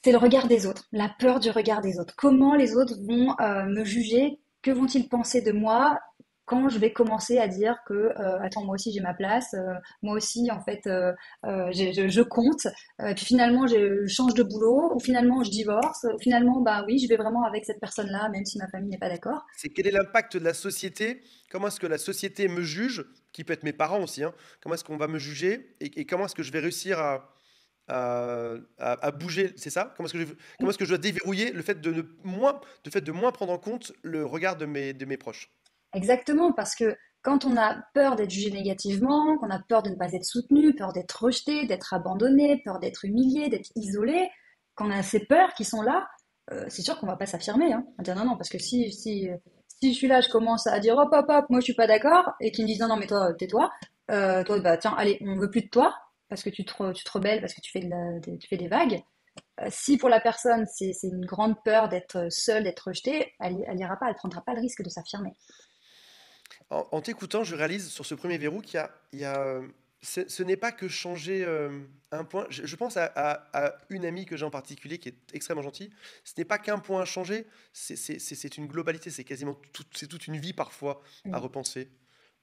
le regard des autres, la peur du regard des autres. Comment les autres vont me juger? Que vont-ils penser de moi quand je vais commencer à dire que attends, moi aussi j'ai ma place, moi aussi en fait je compte, puis finalement je change de boulot, ou finalement je divorce, ou finalement bah oui je vais vraiment avec cette personne-là même si ma famille n'est pas d'accord. C'est quel est l'impact de la société? Comment est-ce que la société me juge? Qui peut être mes parents aussi, hein. Comment est-ce qu'on va me juger? Et comment est-ce que je vais réussir à bouger? C'est ça? Comment est-ce que je dois déverrouiller le fait de moins prendre en compte le regard de mes proches? Exactement, parce que quand on a peur d'être jugé négativement, qu'on a peur de ne pas être soutenu, peur d'être rejeté, d'être abandonné, peur d'être humilié, d'être isolé, quand on a ces peurs qui sont là, c'est sûr qu'on va pas s'affirmer, hein. On va dire non, non, parce que si je suis là, je commence à dire hop, hop, hop, moi je suis pas d'accord, et qu'ils me disent non, non, mais toi, tais-toi, toi, bah tiens, allez, on veut plus de toi, parce que tu te rebelles, parce que tu fais des vagues. Si pour la personne, c'est une grande peur d'être seule, d'être rejetée, elle ira pas, elle prendra pas le risque de s'affirmer. En t'écoutant, je réalise sur ce premier verrou il y a, ce n'est pas que changer un point. Je pense à une amie que j'ai en particulier qui est extrêmement gentille. Ce n'est pas qu'un point à changer, c'est une globalité, c'est toute une vie parfois à Mm. repenser.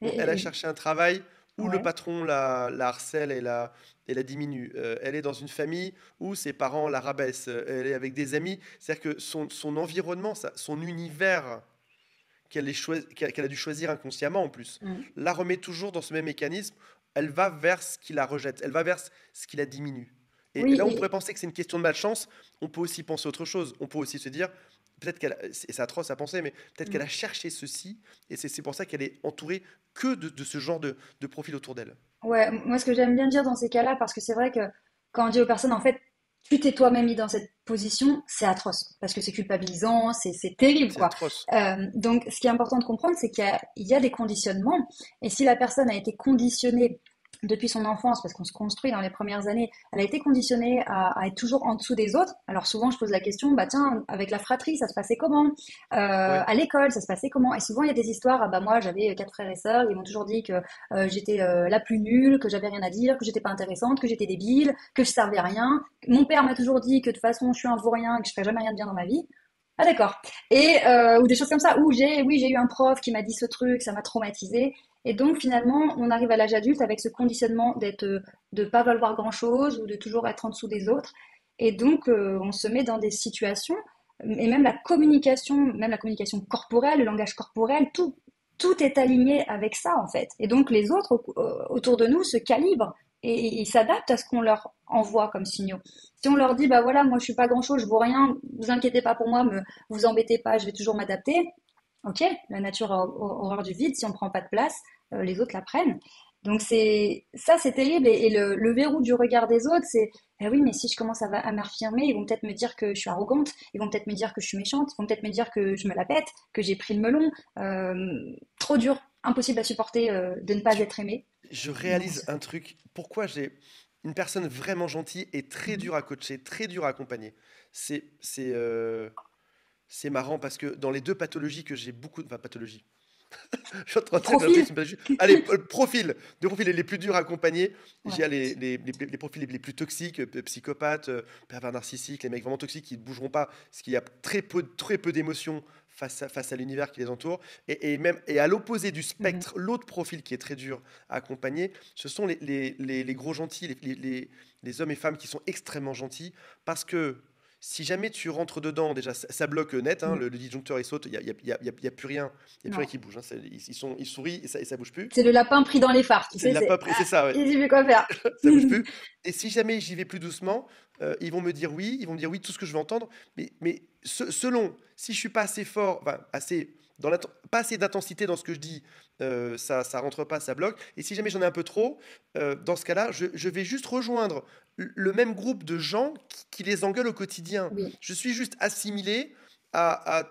Et, Elle a et- cherché un travail où le ouais, patron la harcèle et la diminue. Elle est dans une famille où ses parents la rabaissent. Elle est avec des amis. C'est-à-dire que son environnement, son univers qu'elle a dû choisir inconsciemment en plus, mm. la remet toujours dans ce même mécanisme. Elle va vers ce qui la rejette, elle va vers ce qui la diminue. Et Oui, là, on pourrait penser que c'est une question de malchance. On peut aussi penser autre chose. On peut aussi se dire, peut-être et c'est atroce à penser, mais peut-être qu'elle mm. a cherché ceci, et c'est pour ça qu'elle est entourée que de ce genre de profil autour d'elle. Ouais, moi ce que j'aime bien dire dans ces cas-là, parce que c'est vrai que quand on dit aux personnes, en fait, tu t'es toi-même mis dans cette position, c'est atroce, parce que c'est culpabilisant, c'est terrible, C'est quoi. atroce. Donc, ce qui est important de comprendre, c'est qu'il y a des conditionnements, et si la personne a été conditionnée depuis son enfance, parce qu'on se construit dans les premières années, elle a été conditionnée à être toujours en dessous des autres. Alors souvent, je pose la question, bah tiens, avec la fratrie, ça se passait comment? Ouais. À l'école, ça se passait comment? Et souvent, il y a des histoires, ah bah moi, j'avais 4 frères et sœurs, ils m'ont toujours dit que j'étais la plus nulle, que j'avais rien à dire, que j'étais pas intéressante, que j'étais débile, que je servais à rien. Mon père m'a toujours dit que de toute façon, je suis un vaurien et que je ferai jamais rien de bien dans ma vie. Ah d'accord. Et ou des choses comme ça. Ou oui, j'ai eu un prof qui m'a dit ce truc, ça m'a traumatisé. Et donc finalement, on arrive à l'âge adulte avec ce conditionnement de pas valoir grand-chose ou de toujours être en dessous des autres. Et donc, on se met dans des situations, et même la communication corporelle, le langage corporel, tout est aligné avec ça, en fait. Et donc, les autres autour de nous se calibrent et ils s'adaptent à ce qu'on leur envoie comme signaux. Si on leur dit, bah voilà, moi je suis pas grand-chose, je vaux rien, vous inquiétez pas pour moi, vous embêtez pas, je vais toujours m'adapter. Ok, la nature a horreur du vide, si on prend pas de place, les autres la prennent. Donc c'est terrible et le verrou du regard des autres, c'est eh oui, mais si je commence à m'affirmer, ils vont peut-être me dire que je suis arrogante, ils vont peut-être me dire que je suis méchante, ils vont peut-être me dire que je me la pète, que j'ai pris le melon. Trop dur, impossible à supporter de ne pas Tu- être aimé. je Donc, réalise un truc. Pourquoi j'ai une personne vraiment gentille et très mhm. dure à coacher, très dure à accompagner. C'est c'est euh, c'est marrant parce que dans les deux pathologies que j'ai beaucoup, enfin pathologies, je suis en train de Profil. développer une pathologie. Allez, profils, deux profils les plus durs à accompagner. Ouais. J'ai les profils les plus toxiques, psychopathes, pervers narcissiques, les mecs vraiment toxiques qui ne bougeront pas, parce qu'il y a très peu d'émotions face à l'univers qui les entoure. Et à l'opposé du Mhm. spectre, l'autre profil qui est très dur à accompagner, ce sont les gros gentils, les hommes et femmes qui sont extrêmement gentils, parce que si jamais tu rentres dedans, déjà ça bloque net, hein, Mhm. le disjoncteur il saute, il y a plus rien, il n'y a plus rien Non. qui bouge, hein, ils sourient et ça bouge plus. C'est le lapin pris dans les phares, tu C'est sais, l'a pas c'est pris, c'est ah, ça, ouais. il sait plus quoi faire. Ça bouge plus. Et si jamais j'y vais plus doucement, ils vont me dire oui, ils vont me dire oui, tout ce que je veux entendre. Mais selon, si je suis pas assez fort, enfin, pas assez d'intensité dans ce que je dis, ça rentre pas, ça bloque. Et si jamais j'en ai un peu trop, dans ce cas-là, je vais juste rejoindre le même groupe de gens qui les engueulent au quotidien. Oui, Je suis juste assimilé à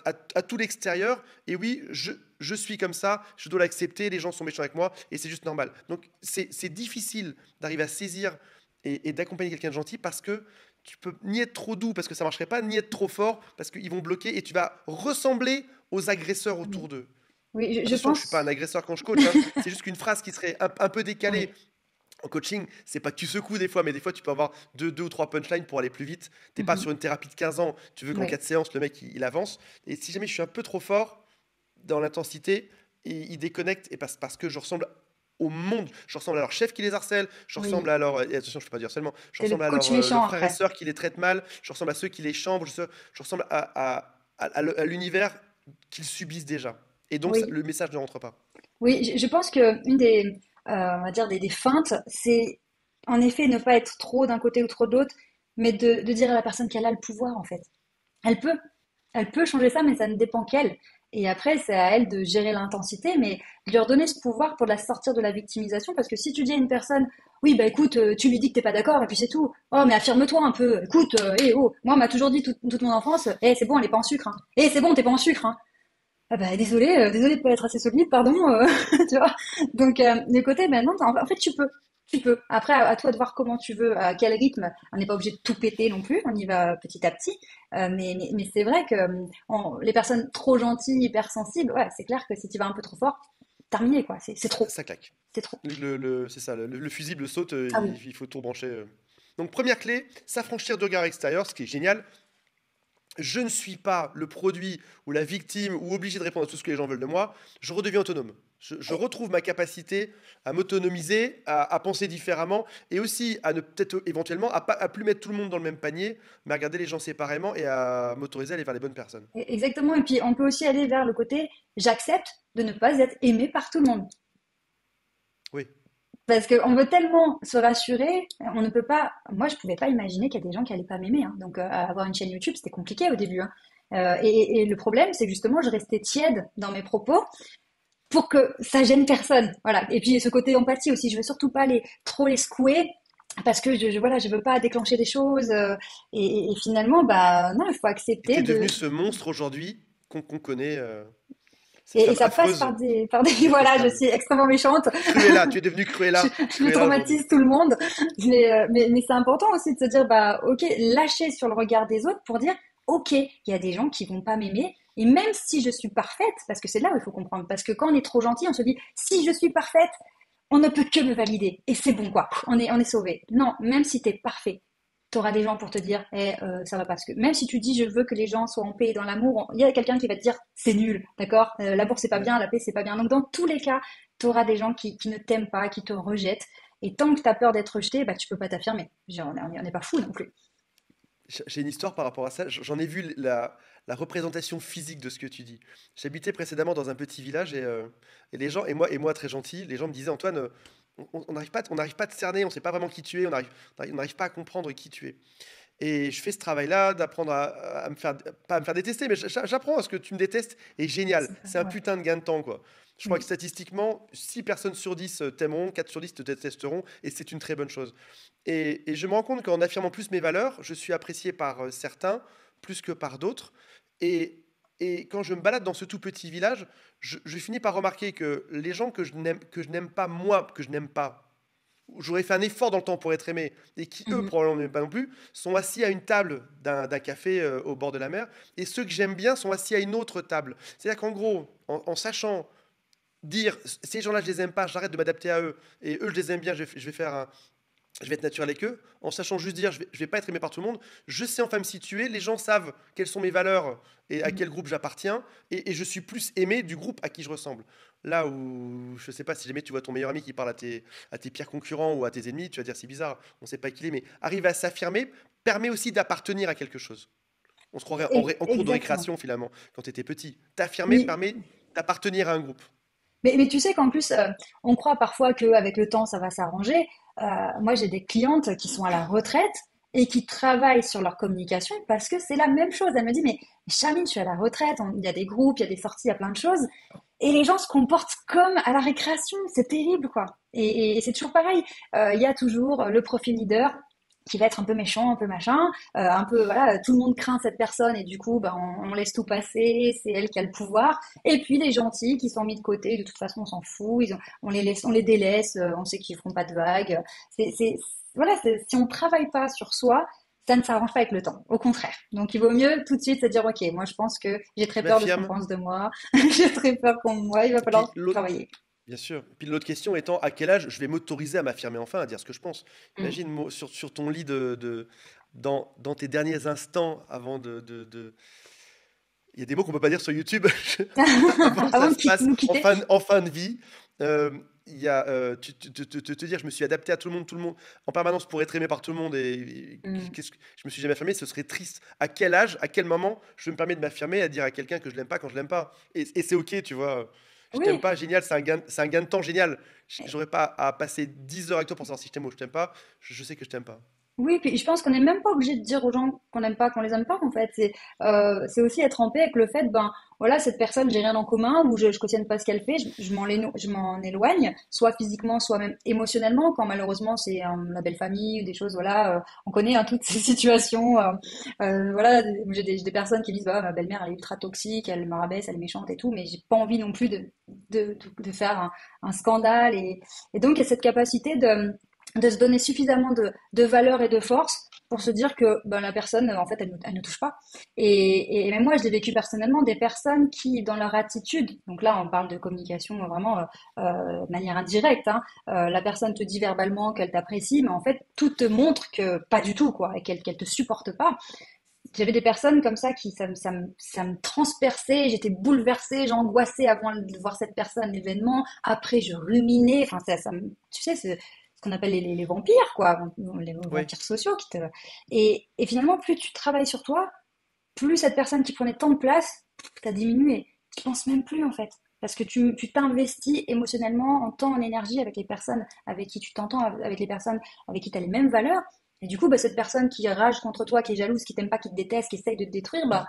tout l'extérieur. Et oui, je suis comme ça, je dois l'accepter, les gens sont méchants avec moi, et c'est juste normal. Donc c'est difficile d'arriver à saisir et d'accompagner quelqu'un de gentil parce que tu peux ni être trop doux parce que ça marcherait pas, ni être trop fort parce qu'ils vont bloquer et tu vas ressembler aux agresseurs oui. autour d'eux. Oui, je Attention, je suis pas un pense. agresseur quand je coach, hein. C'est juste qu'une phrase qui serait un peu décalée. Oui. En coaching, c'est pas que tu secoues des fois, mais des fois tu peux avoir deux ou trois punchlines pour aller plus vite. T'es pas Mhm. sur une thérapie de 15 ans, tu veux qu'en Oui. 4 séances, le mec il avance. Et si jamais je suis un peu trop fort dans l'intensité, il déconnecte et parce que je ressemble au monde. Je ressemble à leur chef qui les harcèle, je ressemble Oui. à leur. Et attention, je ne fais pas dire seulement. Je T'es le ressemble à coach leurs méchant frères et après. sœurs qui les traitent mal, je ressemble à ceux qui les chambrent, je ressemble à l'univers qu'ils subissent déjà. Et donc, Oui. le message ne rentre pas. Oui, je pense que une on va dire des feintes, c'est en effet ne pas être trop d'un côté ou trop de l'autre, mais de dire à la personne qu'elle a le pouvoir en fait. Elle peut, elle peut changer ça, mais ça ne dépend qu'elle. Et après, c'est à elle de gérer l'intensité, mais de lui redonner ce pouvoir pour la sortir de la victimisation. Parce que si tu dis à une personne, oui, bah écoute, tu lui dis que t'es pas d'accord, et puis c'est tout. Oh, mais affirme-toi un peu. Écoute, oh, moi, on m'a toujours dit toute mon enfance, c'est bon, elle est pas en sucre, hein. C'est bon, t'es pas en sucre, hein. Ah bah désolé, désolé de pas être assez solide, pardon, tu vois. Donc du côté, ben non, en fait tu peux. Après à toi de voir comment tu veux, à quel rythme. On n'est pas obligé de tout péter non plus, on y va petit à petit. Mais c'est vrai que les personnes trop gentilles, hypersensibles, ouais, c'est clair que si tu vas un peu trop fort, terminé quoi. C'est trop, Ça claque. c'est trop. C'est ça, le fusible saute, Ah oui. il faut tout rebrancher. Donc, première clé, s'affranchir du regard extérieur, ce qui est génial. Je ne suis pas le produit ou la victime ou obligé de répondre à tout ce que les gens veulent de moi, je redeviens autonome. Je retrouve ma capacité à m'autonomiser, à penser différemment et aussi à ne peut-être éventuellement à plus mettre tout le monde dans le même panier, mais à regarder les gens séparément et à m'autoriser à aller vers les bonnes personnes. Exactement. Et puis on peut aussi aller vers le côté, j'accepte de ne pas être aimé par tout le monde. Oui, Parce qu'on veut tellement se rassurer, on ne peut pas. Moi, je pouvais pas imaginer qu'il y a des gens qui allaient pas m'aimer, hein. Donc, avoir une chaîne YouTube, c'était compliqué au début, hein. Et le problème, c'est que justement, je restais tiède dans mes propos pour que ça gêne personne. Voilà. Et puis, ce côté empathie aussi, je veux surtout pas trop les secouer parce que voilà, je veux pas déclencher des choses. Et finalement, bah non, il faut et tu accepter es devenu de. ce monstre aujourd'hui qu'on connaît, cette Et femme ça passe affreuse, voilà, je détestable. suis extrêmement méchante. Cruella, tu es devenu je, je Cruella aujourd'hui. traumatise tout le monde. Mais c'est important aussi de se dire, bah, ok, lâcher sur le regard des autres pour dire, ok, il y a des gens qui vont pas m'aimer. Et même si je suis parfaite, parce que c'est là où il faut comprendre, parce que quand on est trop gentil, on se dit, si je suis parfaite, on ne peut que me valider. Et c'est bon, quoi. On est sauvé. Non, même si t'es parfait, t'auras des gens pour te dire, ça va pas. Parce que même si tu dis, je veux que les gens soient en paix et dans l'amour, il y a quelqu'un qui va te dire, c'est nul, d'accord. L'amour, c'est pas Ouais. bien, la paix, c'est pas bien. Donc, dans tous les cas, t'auras des gens qui ne t'aiment pas, qui te rejettent. Et tant que t'as peur d'être rejeté, bah, tu peux pas t'affirmer. On n'est pas fou non plus. J'ai une histoire par rapport à ça. J'en ai vu la représentation physique de ce que tu dis. J'habitais précédemment dans un petit village et les gens, et moi très gentil, les gens me disaient, Antoine, on n'arrive pas à te cerner, on ne sait pas vraiment qui tu es, on n'arrive pas à comprendre qui tu es. Et je fais ce travail-là d'apprendre à me faire, pas à me faire détester, mais j'apprends à ce que tu me détestes et génial. C'est ça, C'est un ouais. putain de gain de temps, quoi. Je crois que Mm. statistiquement, 6 personnes sur 10 t'aimeront, 4 sur 10 te détesteront et c'est une très bonne chose. Et je me rends compte qu'en affirmant plus mes valeurs, je suis apprécié par certains plus que par d'autres. Et, et quand je me balade dans ce tout petit village, je finis par remarquer que les gens que je n'aime pas, moi, que je n'aime pas, j'aurais fait un effort dans le temps pour être aimé, et qui eux Mhm. probablement n'aiment pas non plus, sont assis à une table d'un café au bord de la mer, et ceux que j'aime bien sont assis à une autre table. C'est-à-dire qu'en gros, en sachant dire ces gens-là je les aime pas, j'arrête de m'adapter à eux, et eux je les aime bien, je vais être naturel avec eux, en sachant juste dire je vais pas être aimé par tout le monde, je sais enfin me situer, les gens savent quelles sont mes valeurs et à Mhm. quel groupe j'appartiens, et je suis plus aimé du groupe à qui je ressemble. Là où, je sais pas, si jamais tu vois ton meilleur ami qui parle à tes pires concurrents ou à tes ennemis, tu vas dire c'est bizarre, on sait pas qui il est, mais arriver à s'affirmer permet aussi d'appartenir à quelque chose. On se croirait en cours de Exactement. récréation finalement, quand tu étais petit. T'affirmer Oui. permet d'appartenir à un groupe. Mais tu sais qu'en plus, on croit parfois qu'avec le temps, ça va s'arranger. Moi, j'ai des clientes qui sont à la retraite et qui travaillent sur leur communication parce que c'est la même chose. Elle me dit, mais Charline, je suis à la retraite, il y a des groupes, il y a des sorties, il y a plein de choses. Et les gens se comportent comme à la récréation. C'est terrible, quoi. Et c'est toujours pareil. Il y a toujours le profil leader qui va être un peu méchant, un peu machin, un peu, voilà, tout le monde craint cette personne et du coup, ben, on laisse tout passer, c'est elle qui a le pouvoir. Et puis les gentils qui sont mis de côté, de toute façon on s'en fout, on les laisse, on les délaisse, on sait qu'ils feront pas de vagues. Voilà, si on travaille pas sur soi, ça ne s'arrange pas avec le temps. Au contraire. Donc il vaut mieux tout de suite se dire, ok, moi je pense que j'ai Je très peur de ce qu'on m'affirme, pense de moi, j'ai très peur qu'on moi, il va et puis falloir l'autre. travailler. Bien sûr. Puis l'autre question étant, à quel âge je vais m'autoriser à m'affirmer enfin, à dire ce que je pense. Mm. Imagine sur ton lit dans tes derniers instants avant Il y a des mots qu'on peut pas dire sur YouTube avant que ça Avant de se passe nous en quitter. fin de vie. Euh, il y a, te dire, je me suis adapté à tout le monde, en permanence pour être aimé par tout le monde Mm. qu'est-ce que je me suis jamais affirmé, ce serait triste. À quel âge, à quel moment je me permets de m'affirmer, à dire à quelqu'un que je l'aime pas quand je l'aime pas. Et c'est ok, tu vois. Je t'aime Oui. pas, génial, c'est un gain de temps génial. J'aurais pas à passer 10 heures avec toi pour savoir si je t'aime ou je t'aime pas. Je sais que je t'aime pas. Oui, puis je pense qu'on n'est même pas obligé de dire aux gens qu'on n'aime pas, qu'on les aime pas, en fait. C'est aussi être en paix avec le fait, ben, voilà, cette personne, j'ai rien en commun, ou je cautionne pas ce qu'elle fait, je m'en éloigne, soit physiquement, soit même émotionnellement, quand malheureusement c'est la belle famille ou des choses, voilà, on connaît hein, toutes ces situations, voilà, j'ai des personnes qui disent, bah, ma belle-mère, elle est ultra toxique, elle me rabaisse, elle est méchante et tout, mais j'ai pas envie non plus de faire un scandale, et donc il y a cette capacité de se donner suffisamment de valeur et de force pour se dire que ben, la personne, en fait, elle ne touche pas. Et même moi, je l'ai vécu personnellement, des personnes qui, dans leur attitude, donc là, on parle de communication vraiment de manière indirecte, hein, la personne te dit verbalement qu'elle t'apprécie, mais en fait, tout te montre que pas du tout, quoi, et qu'elle te supporte pas. J'avais des personnes comme ça qui, ça me transperçait, j'étais bouleversée, j'angoissais avant de voir cette personne, l'événement. Après, je ruminais, enfin, tu sais, c'est ce qu'on appelle les vampires, quoi, les Oui, vampires sociaux et finalement, plus tu travailles sur toi, plus cette personne qui prenait tant de place, t'as diminué. Tu penses même plus, en fait. Parce que tu t'investis émotionnellement en temps, en énergie avec les personnes avec qui tu t'entends, avec les personnes avec qui tu as les mêmes valeurs. Et du coup, bah, cette personne qui rage contre toi, qui est jalouse, qui t'aime pas, qui te déteste, qui essaye de te détruire, bah,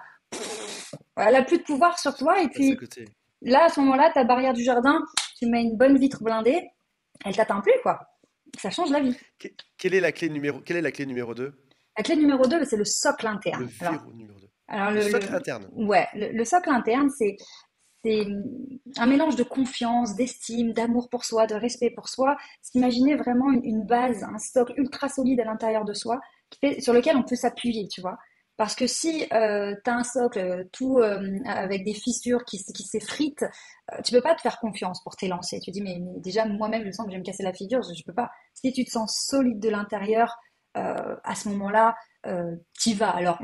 elle a plus de pouvoir sur toi. Et passe à puis côté. là, à ce moment-là, ta barrière du jardin, tu mets une bonne vitre blindée, elle t'atteint plus, quoi. Ça change la vie. Quelle est la clé numéro 2? La clé numéro 2, bah, c'est le socle Le interne. verrou numéro 2. Alors Le socle interne. ouais, le socle interne, c'est un mélange de confiance, d'estime, d'amour pour soi, de respect pour soi. S'imaginer vraiment une base, un socle ultra solide à l'intérieur de soi, sur lequel on peut s'appuyer, tu vois. Parce que si tu as un socle tout avec des fissures qui s'effritent, tu peux pas te faire confiance pour t'élancer. Tu dis, mais déjà, moi-même, je sens que je vais me casser la figure, je peux pas. Si tu te sens solide de l'intérieur, à ce moment-là, t'y vas. Alors,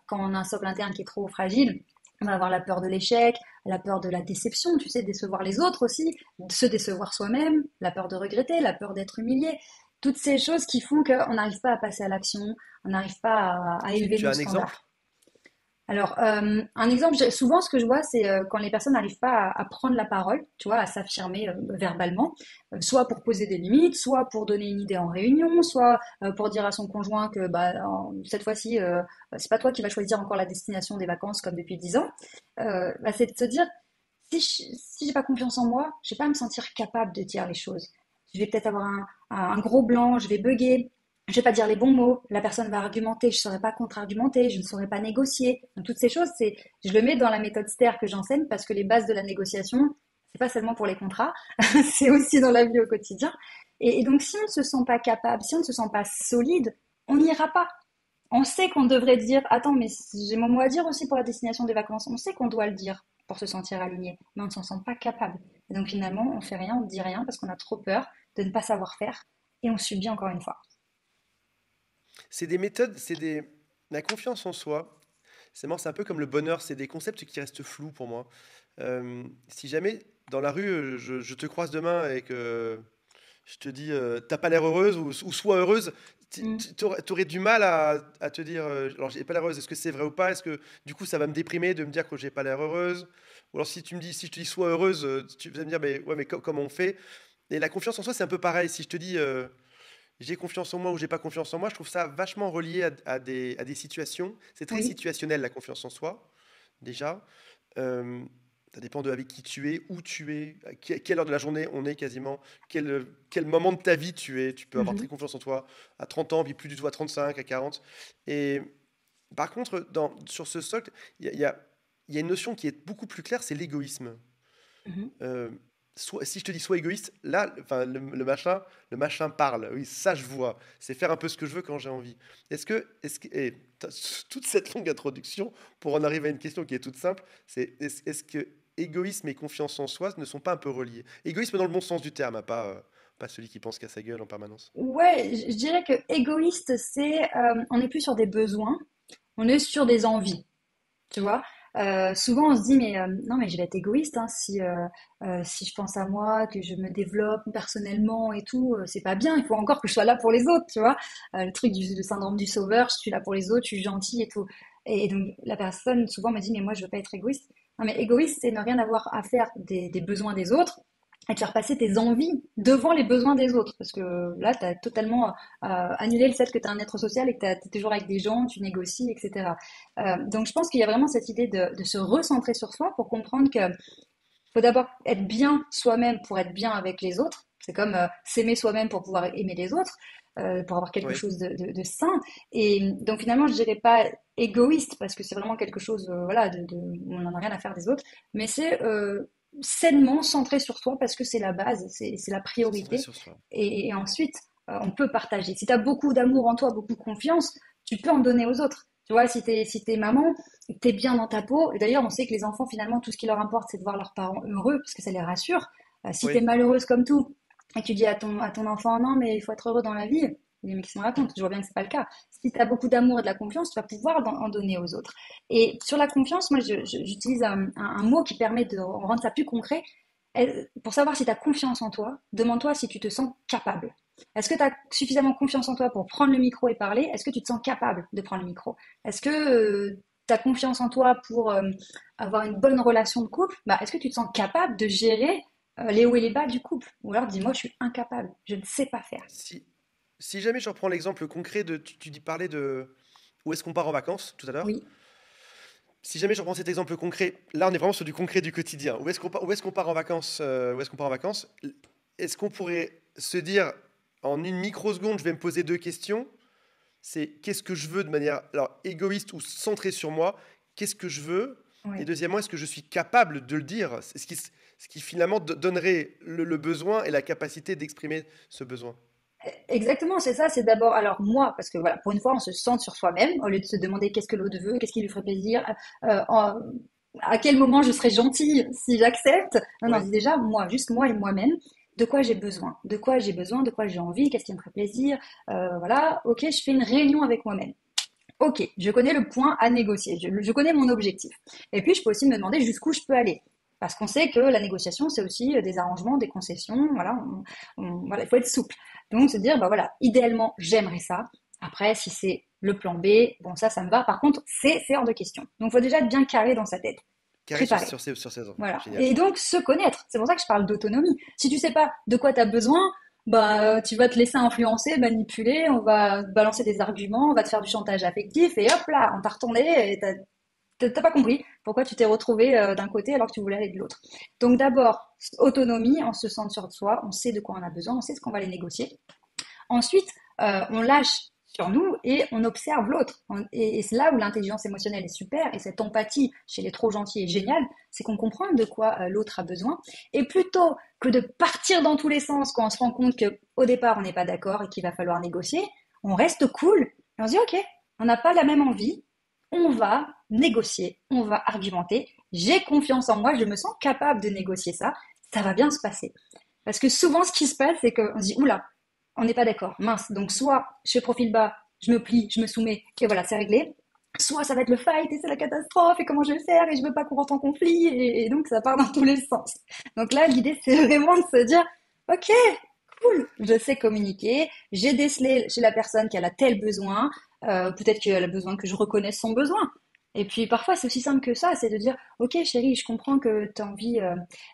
quand on a un socle interne qui est trop fragile, on va avoir la peur de l'échec, la peur de la déception, tu sais, décevoir les autres aussi, se décevoir soi-même, la peur de regretter, la peur d'être humilié. toutes ces choses qui font qu'on n'arrive pas à passer à l'action, on n'arrive pas à élever Tu as nos un exemple? standards. Alors, un exemple, souvent ce que je vois, c'est quand les personnes n'arrivent pas à prendre la parole, tu vois, à s'affirmer verbalement, soit pour poser des limites, soit pour donner une idée en réunion, soit pour dire à son conjoint que bah, cette fois-ci, c'est pas toi qui vas choisir encore la destination des vacances comme depuis 10 ans. Bah, c'est de se dire, si j'ai pas confiance en moi, je vais pas me sentir capable de dire les choses. Je vais peut-être avoir un gros blanc, je vais bugger, je vais pas dire les bons mots, la personne va argumenter, je saurais pas contre-argumenter, je ne saurais pas négocier. Donc toutes ces choses, je le mets dans la méthode STER que j'enseigne parce que les bases de la négociation, c'est pas seulement pour les contrats, c'est aussi dans la vie au quotidien. Et donc si on ne se sent pas capable, si on ne se sent pas solide, on n'ira pas. On sait qu'on devrait dire, attends, mais j'ai mon mot à dire aussi pour la destination des vacances. On sait qu'on doit le dire pour se sentir aligné, mais on ne s'en sent pas capable. Et donc finalement, on fait rien, on ne dit rien parce qu'on a trop peur de ne pas savoir faire et on subit encore une fois. C'est des méthodes, c'est des... La confiance en soi, c'est marrant, c'est un peu comme le bonheur, c'est des concepts qui restent flous pour moi. Si jamais dans la rue, je te croise demain et que je te dis, t'as pas l'air heureuse ou sois heureuse, Mm. t'aurais du mal à te dire, alors j'ai pas l'air heureuse, est-ce que c'est vrai ou pas? Est-ce que du coup ça va me déprimer de me dire que j'ai pas l'air heureuse? Ou alors si tu me dis, si je te dis sois heureuse, tu vas me dire, mais ouais, mais comment on fait? Et la confiance en soi, c'est un peu pareil. Si je te dis, j'ai confiance en moi ou j'ai pas confiance en moi, je trouve ça vachement relié à des situations. C'est très Oui. situationnel la confiance en soi, déjà. Euh, Ça dépend de avec qui tu es, où tu es, à quelle heure de la journée on est quasiment, quel moment de ta vie tu es. Tu peux avoir très Mhm. confiance en toi à 30 ans, puis plus du tout à 35, à 40. Et par contre, sur ce socle, il y a une notion qui est beaucoup plus claire, c'est l'égoïsme. Mhm. Euh, si je te dis sois égoïste, là, enfin, le machin parle. Oui, ça je vois. C'est faire un peu ce que je veux quand j'ai envie. Et toute cette longue introduction pour en arriver à une question qui est toute simple, c'est est-ce que égoïsme et confiance en soi ne sont pas un peu reliés? Égoïsme dans le bon sens du terme, hein, pas celui qui pense qu'à sa gueule en permanence. Ouais, je dirais que égoïste, on n'est plus sur des besoins, on est sur des envies. Tu vois? Souvent on se dit mais non mais je vais être égoïste hein, si je pense à moi, que je me développe personnellement et tout, c'est pas bien. Il faut encore que je sois là pour les autres, tu vois? Le truc du syndrome du sauveur, je suis là pour les autres, je suis gentil et tout. Et donc la personne souvent me dit mais moi je veux pas être égoïste. Non mais égoïste c'est ne rien avoir à faire des besoins des autres et de faire passer tes envies devant les besoins des autres. Parce que là, tu as totalement annulé le fait que tu es un être social et que tu es toujours avec des gens, tu négocies, etc. Donc je pense qu'il y a vraiment cette idée de se recentrer sur soi pour comprendre que faut d'abord être bien soi-même pour être bien avec les autres. C'est comme s'aimer soi-même pour pouvoir aimer les autres, pour avoir quelque Oui, chose de sain. Et donc finalement, je dirais pas égoïste parce que c'est vraiment quelque chose, voilà, on n'en a rien à faire des autres, mais c'est sainement centré sur soi parce que c'est la base, c'est la se centrer priorité. sur soi. Et ensuite, on peut partager. Si tu as beaucoup d'amour en toi, beaucoup de confiance, tu peux en donner aux autres. Tu vois, si t'es maman, t'es bien dans ta peau. Et d'ailleurs, on sait que les enfants, finalement, tout ce qui leur importe, c'est de voir leurs parents heureux, parce que ça les rassure. Si t'es Oui, malheureuse comme tout, et que tu dis à ton enfant, non, mais il faut être heureux dans la vie, il dit, mais qui se me raconte, je vois bien que c'est pas le cas. Si tu as beaucoup d'amour et de la confiance, tu vas pouvoir en donner aux autres. Et sur la confiance, moi, j'utilise un mot qui permet de rendre ça plus concret. Pour savoir si tu as confiance en toi, demande-toi si tu te sens capable. Est-ce que tu as suffisamment confiance en toi pour prendre le micro et parler? Est-ce que tu te sens capable de prendre le micro? Est-ce que tu as confiance en toi pour avoir une bonne relation de couple? Bah, est-ce que tu te sens capable de gérer les hauts et les bas du couple? Ou alors dis-moi, je suis incapable, je ne sais pas faire. si, si jamais je reprends l'exemple concret de, tu dis parler de où est-ce qu'on part en vacances tout à l'heure. Oui. Si jamais je reprends cet exemple concret, là on est vraiment sur du concret du quotidien. Où est-ce qu'on part en vacances? Où est-ce qu'on part en vacances? Est-ce qu'on pourrait se dire en une microseconde, je vais me poser deux questions. C'est qu'est-ce que je veux de manière alors, égoïste ou centrée sur moi? Qu'est-ce que je veux? Et Oui. deuxièmement, est-ce que je suis capable de le dire? C'est ce qui finalement donnerait le besoin et la capacité d'exprimer ce besoin. Exactement, c'est ça, c'est d'abord, alors moi, parce que voilà, pour une fois, on se centre sur soi-même, au lieu de se demander qu'est-ce que l'autre veut, qu'est-ce qui lui ferait plaisir, en- à quel moment je serais gentille si j'accepte. Non, non, Oui, c'est déjà moi, juste moi et moi-même, de quoi j'ai envie, qu'est-ce qui me ferait plaisir, voilà, ok, je fais une réunion avec moi-même. Ok, je connais le point à négocier, je connais mon objectif. Et puis, je peux aussi me demander jusqu'où je peux aller. Parce qu'on sait que la négociation, c'est aussi des arrangements, des concessions. Voilà, voilà, il faut être souple. Donc se dire, bah voilà, idéalement, j'aimerais ça. Après, si c'est le plan B, bon ça me va. Par contre, c'est hors de question. Donc il faut déjà être bien carré dans sa tête, Carré préparé. sur 16 ans. Voilà. Génial. Et donc se connaître. C'est pour ça que je parle d'autonomie. Si tu sais pas de quoi tu as besoin, bah tu vas te laisser influencer, manipuler, on va te balancer des arguments, on va te faire du chantage affectif et hop là, on t'a retourné et t'as pas compris pourquoi tu t'es retrouvé d'un côté alors que tu voulais aller de l'autre. Donc d'abord, autonomie, on se sent sur soi, on sait de quoi on a besoin, on sait ce qu'on va aller négocier. Ensuite, on lâche sur nous et on observe l'autre. Et c'est là où l'intelligence émotionnelle est super et cette empathie chez les trop gentils est géniale, c'est qu'on comprend de quoi l'autre a besoin. Et plutôt que de partir dans tous les sens quand on se rend compte qu'au départ on n'est pas d'accord et qu'il va falloir négocier, on reste cool et on se dit ok, on n'a pas la même envie, on va négocier, on va argumenter, j'ai confiance en moi, je me sens capable de négocier ça va bien se passer. Parce que souvent ce qui se passe c'est qu'on se dit oula, on n'est pas d'accord, mince. Donc soit je fais profil bas, je me plie, je me soumets, et voilà, c'est réglé. Soit ça va être le fight et c'est la catastrophe et comment je vais faire et je veux pas qu'on rentre en conflit et donc ça part dans tous les sens. Donc là, l'idée c'est vraiment de se dire, ok, cool, je sais communiquer, j'ai décelé chez la personne qu'elle a tel besoin, peut-être qu'elle a besoin que je reconnaisse son besoin. Et puis parfois c'est aussi simple que ça, c'est de dire, ok chérie, je comprends que tu as envie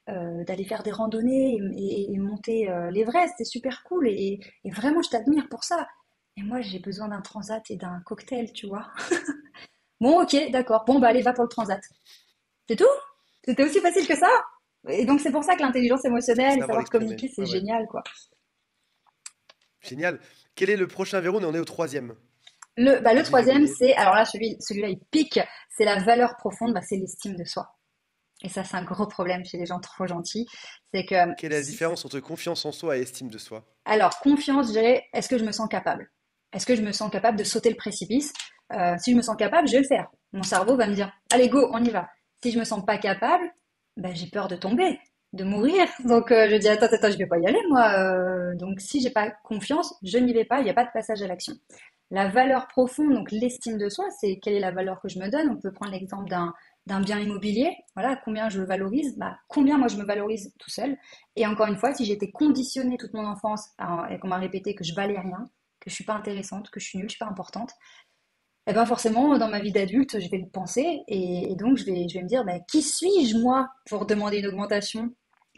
d'aller faire des randonnées et monter l'Everest, c'est super cool et vraiment je t'admire pour ça. Et moi j'ai besoin d'un transat et d'un cocktail, tu vois. Bon ok, d'accord, bon bah allez, va pour le transat. C'est tout? C'était aussi facile que ça? Et donc c'est pour ça que l'intelligence émotionnelle et Savoir savoir l'exprimer. communiquer, c'est Ouais, ouais. génial, quoi. Génial. Quel est le prochain verrou? On en est au troisième. Le Tu dis troisième, verrouiller. c'est, alors là, celui-là, il pique, c'est la valeur profonde, bah, c'est l'estime de soi. Et ça, c'est un gros problème chez les gens trop gentils. C'est que, Quelle est la différence entre confiance en soi et estime de soi? alors, confiance, je dirais, est-ce que je me sens capable? Est-ce que je me sens capable de sauter le précipice? Si je me sens capable, je vais le faire. Mon cerveau va me dire, allez, go, on y va. Si je me sens pas capable, ben, j'ai peur de tomber, de mourir. Donc, je dis, attends, je vais pas y aller, moi. Donc, si j'ai pas confiance, je n'y vais pas, il n'y a pas de passage à l'action. La valeur profonde, donc l'estime de soi, c'est quelle est la valeur que je me donne. On peut prendre l'exemple d'un bien immobilier. Voilà, combien je le valorise, bah, combien moi je me valorise tout seul. Et encore une fois, si j'ai été conditionnée toute mon enfance et qu'on m'a répété que je valais rien, que je suis pas intéressante, que je suis nulle, je suis pas importante, eh ben forcément, dans ma vie d'adulte, je vais le penser et donc je vais me dire, bah, qui suis-je moi pour demander une augmentation?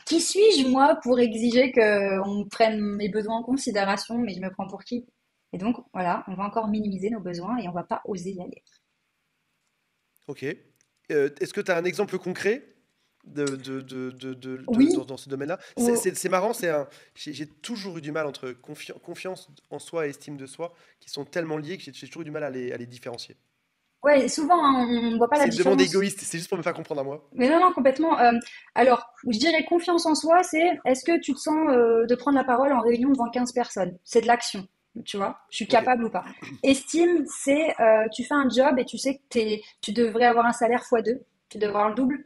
Qui suis-je moi pour exiger qu'on prenne mes besoins en considération, mais je me prends pour qui? Et donc voilà, on va encore minimiser nos besoins et on va pas oser y aller. Ok. Est-ce que tu as un exemple concret Oui, dans ce domaine-là? ou- C'est marrant, j'ai toujours eu du mal entre confiance en soi et estime de soi, qui sont tellement liés que j'ai toujours eu du mal à les différencier. ouais, souvent hein, on ne voit pas la C'est une demande différence. égoïste, c'est juste pour me faire comprendre à moi. Mais non, non, complètement. Alors, je dirais confiance en soi, c'est est-ce que tu te sens de prendre la parole en réunion devant 15 personnes? C'est de l'action, tu vois? Je suis Ok. capable ou pas? Estime, c'est tu fais un job et tu sais que tu devrais avoir un salaire fois 2, tu devrais avoir le double.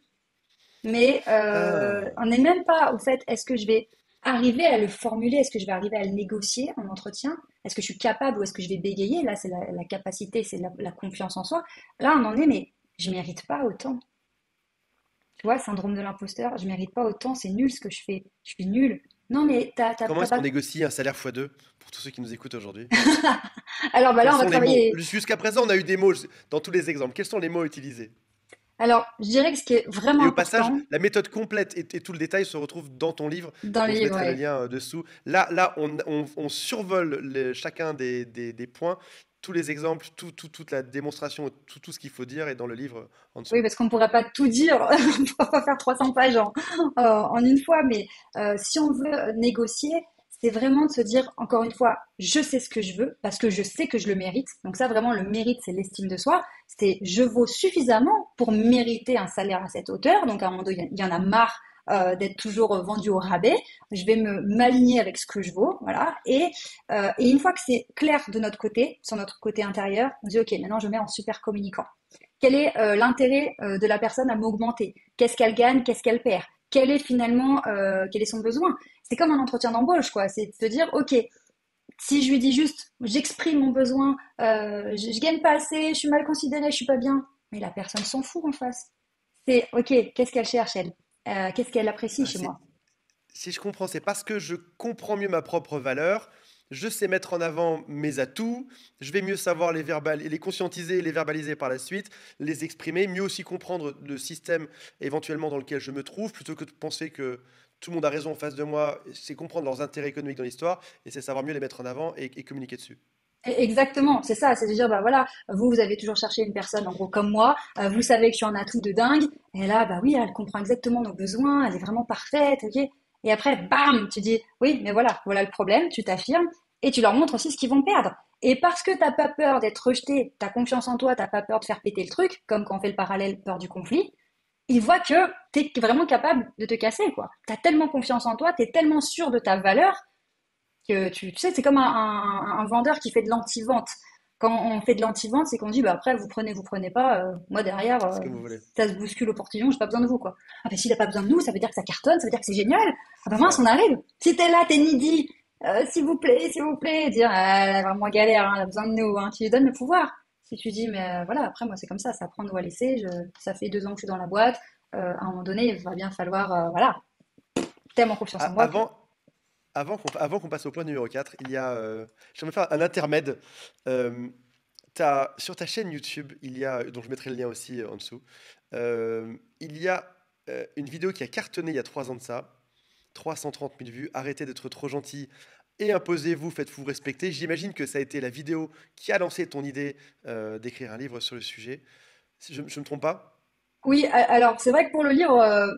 Mais Ah, on n'est même pas au fait, est-ce que je vais arriver à le formuler? Est-ce que je vais arriver à le négocier en entretien? Est-ce que je suis capable ou est-ce que je vais bégayer? Là, c'est la capacité, c'est la confiance en soi. Là, on en est, mais je mérite pas autant. Tu vois, syndrome de l'imposteur, je mérite pas autant, c'est nul ce que je fais, je suis nulle. Non, mais comment t'as est-ce qu'on pas. négocie un salaire fois 2 pour tous ceux qui nous écoutent aujourd'hui? Alors, bah là, Quels on va sont les mots? travailler. Jusqu'à présent, on a eu des mots dans tous les exemples. Quels sont les mots utilisés? Alors, je dirais que ce qui est vraiment Et au passage, important la méthode complète et tout le détail se retrouve dans ton livre. dans le Donc je livre, mettrai le ouais. lien dessous. Là on survole chacun des points, tous les exemples, toute la démonstration, tout ce qu'il faut dire est dans le livre en Oui, dessous. parce qu'on ne pourrait pas tout dire, on ne pourra pas faire 300 pages en une fois, mais si on veut négocier, c'est vraiment de se dire, encore une fois, je sais ce que je veux, parce que je sais que je le mérite. Donc ça, vraiment, le mérite, c'est l'estime de soi. C'est je vaux suffisamment pour mériter un salaire à cette hauteur. Donc à un moment donné, il y en a marre d'être toujours vendu au rabais. Je vais me m'aligner avec ce que je vaux, voilà. Et une fois que c'est clair de notre côté, sur notre côté intérieur, on dit, ok, maintenant je mets en super communicant. Quel est l'intérêt de la personne à m'augmenter? Qu'est-ce qu'elle gagne? Qu'est-ce qu'elle perd? Quel est finalement quel est son besoin? C'est comme un entretien d'embauche, quoi. C'est de se dire, ok, si je lui dis juste, j'exprime mon besoin, je gagne pas assez, je suis mal considérée, je suis pas bien, mais la personne s'en fout en face. C'est ok, qu'est-ce qu'elle cherche elle? Qu'est-ce qu'elle apprécie Ah, chez moi? si je comprends, c'est parce que je comprends mieux ma propre valeur, je sais mettre en avant mes atouts, je vais mieux savoir les conscientiser et les verbaliser par la suite, les exprimer, mieux aussi comprendre le système éventuellement dans lequel je me trouve, plutôt que de penser que tout le monde a raison en face de moi, c'est comprendre leurs intérêts économiques dans l'histoire, et c'est savoir mieux les mettre en avant et communiquer dessus. Exactement, c'est ça, c'est de dire, bah voilà, vous avez toujours cherché une personne en gros comme moi, vous savez que je suis un atout de dingue, et là, bah oui, elle comprend exactement nos besoins, elle est vraiment parfaite, ok? Et après, bam, tu dis, oui, mais voilà le problème, tu t'affirmes, et tu leur montres aussi ce qu'ils vont perdre. Et parce que t'as pas peur d'être rejeté, t'as confiance en toi, t'as pas peur de faire péter le truc, comme quand on fait le parallèle peur du conflit, ils voient que t'es vraiment capable de te casser, quoi. T'as tellement confiance en toi, t'es tellement sûr de ta valeur, que tu sais, c'est comme un vendeur qui fait de l'anti-vente. Quand on fait de l'anti-vente, c'est qu'on dit, bah après, vous prenez pas, moi derrière, C'est comme vous voulez. ça se bouscule au portillon, j'ai pas besoin de vous, quoi. Ah bah s'il a pas besoin de nous, ça veut dire que ça cartonne, ça veut dire que c'est génial. Ah bah C'est mince, ça. on arrive. Si t'es là, t'es needy, s'il vous plaît, dire, ah, elle a vraiment galère, hein, elle a besoin de nous, hein, tu lui donnes le pouvoir. Si tu dis, mais voilà, après, moi, c'est comme ça prendre ou à laisser, ça fait 2 ans que je suis dans la boîte, à un moment donné, il va bien falloir, voilà, tellement confiance en A- moi que, Avant, avant qu'on passe au point numéro 4, j'aimerais faire un intermède. Euh, sur ta chaîne YouTube, dont je mettrai le lien aussi en dessous, il y a une vidéo qui a cartonné il y a 3 ans de ça, 330 000 vues. Arrêtez d'être trop gentil et imposez-vous, faites-vous respecter. J'imagine que ça a été la vidéo qui a lancé ton idée d'écrire un livre sur le sujet. Si je me trompe pas? oui, alors c'est vrai que pour le livre,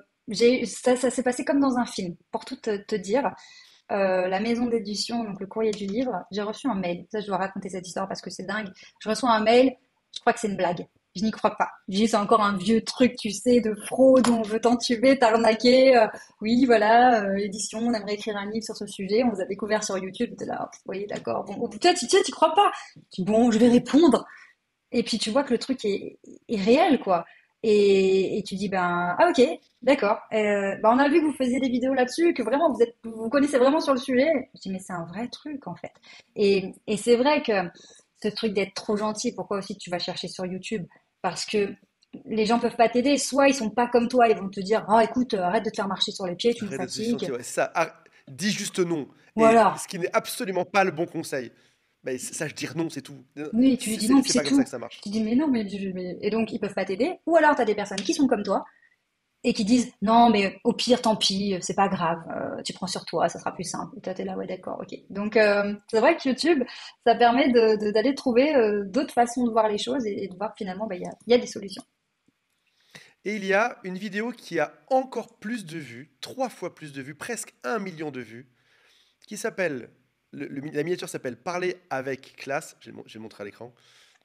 ça s'est passé comme dans un film. Pour tout te dire, la maison d'édition, donc le courrier du livre, j'ai reçu un mail. Ça, je dois raconter cette histoire parce que c'est dingue. Je reçois un mail, je crois que c'est une blague. Je n'y crois pas. Je dis, c'est encore un vieux truc, tu sais, de fraude où on veut t'entuber, t'arnaquer. Oui, voilà, édition, on aimerait écrire un livre sur ce sujet. On vous a découvert sur YouTube. T'es là, oui, d'accord. Bon, peut-être, tu sais, tu crois pas. Je dis, bon, je vais répondre. Et puis tu vois que le truc est réel, quoi. Et tu dis, ben, ah ok, d'accord. Ben, on a vu que vous faisiez des vidéos là-dessus, que vraiment vous connaissez vraiment sur le sujet. Je dis, mais c'est un vrai truc, en fait. Et c'est vrai que ce truc d'être trop gentil, pourquoi aussi tu vas chercher sur YouTube? Parce que les gens peuvent pas t'aider. Soit ils sont pas comme toi, ils vont te dire, ah écoute, arrête de te faire marcher sur les pieds, tu nous Arrête de te fatigues. gentil, ouais, c'est ça. Dis juste non. Et Voilà. ce qui n'est absolument pas le bon conseil. Mais sache dire non, c'est tout. Oui, tu lui dis non, puis C'est c'est pas comme ça tout. que ça marche. Tu dis, mais non, et donc ils peuvent pas t'aider. Ou alors tu as des personnes qui sont comme toi et qui disent non, mais au pire, tant pis, c'est pas grave, tu prends sur toi, ça sera plus simple. Et toi, t'es là, ouais, d'accord, ok. Donc, c'est vrai que YouTube, ça permet d'aller trouver d'autres façons de voir les choses et de voir que finalement, bah, il y a des solutions. Et il y a une vidéo qui a encore plus de vues, 3 fois plus de vues, presque 1 million de vues, qui s'appelle, la miniature s'appelle Parler avec classe. J'ai montré à l'écran.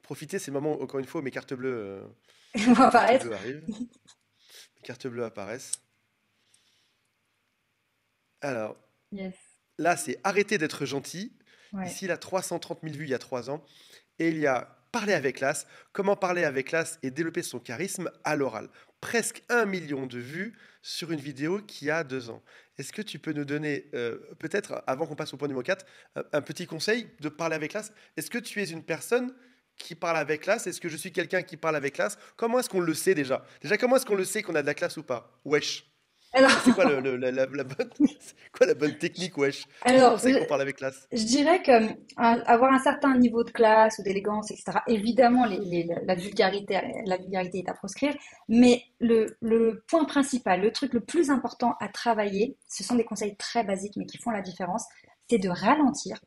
Profitez, c'est le moment, encore une fois, où On va mes cartes apparaître. bleues arrivent. Mes cartes bleues apparaissent. Alors, Yes. là, c'est Arrêter d'être gentil. Ouais. Ici, il a 330 000 vues il y a 3 ans. Et il y a Parler avec classe. Comment parler avec classe et développer son charisme à l'oral. Presque 1 million de vues sur une vidéo qui a 2 ans. Est-ce que tu peux nous donner, peut-être, avant qu'on passe au point numéro 4, un petit conseil de parler avec classe? Est-ce que tu es une personne qui parle avec classe? Est-ce que je suis quelqu'un qui parle avec classe? Comment est-ce qu'on le sait déjà? Déjà, comment est-ce qu'on le sait qu'on a de la classe ou pas? Wesh. C'est quoi Alors, c'est quoi la bonne technique, wesh? Comment on alors, sait qu'on parle avec classe? je dirais que avoir un certain niveau de classe ou d'élégance, etc. Évidemment, la vulgarité est à proscrire, mais le point principal, le truc le plus important à travailler, ce sont des conseils très basiques mais qui font la différence, c'est de ralentir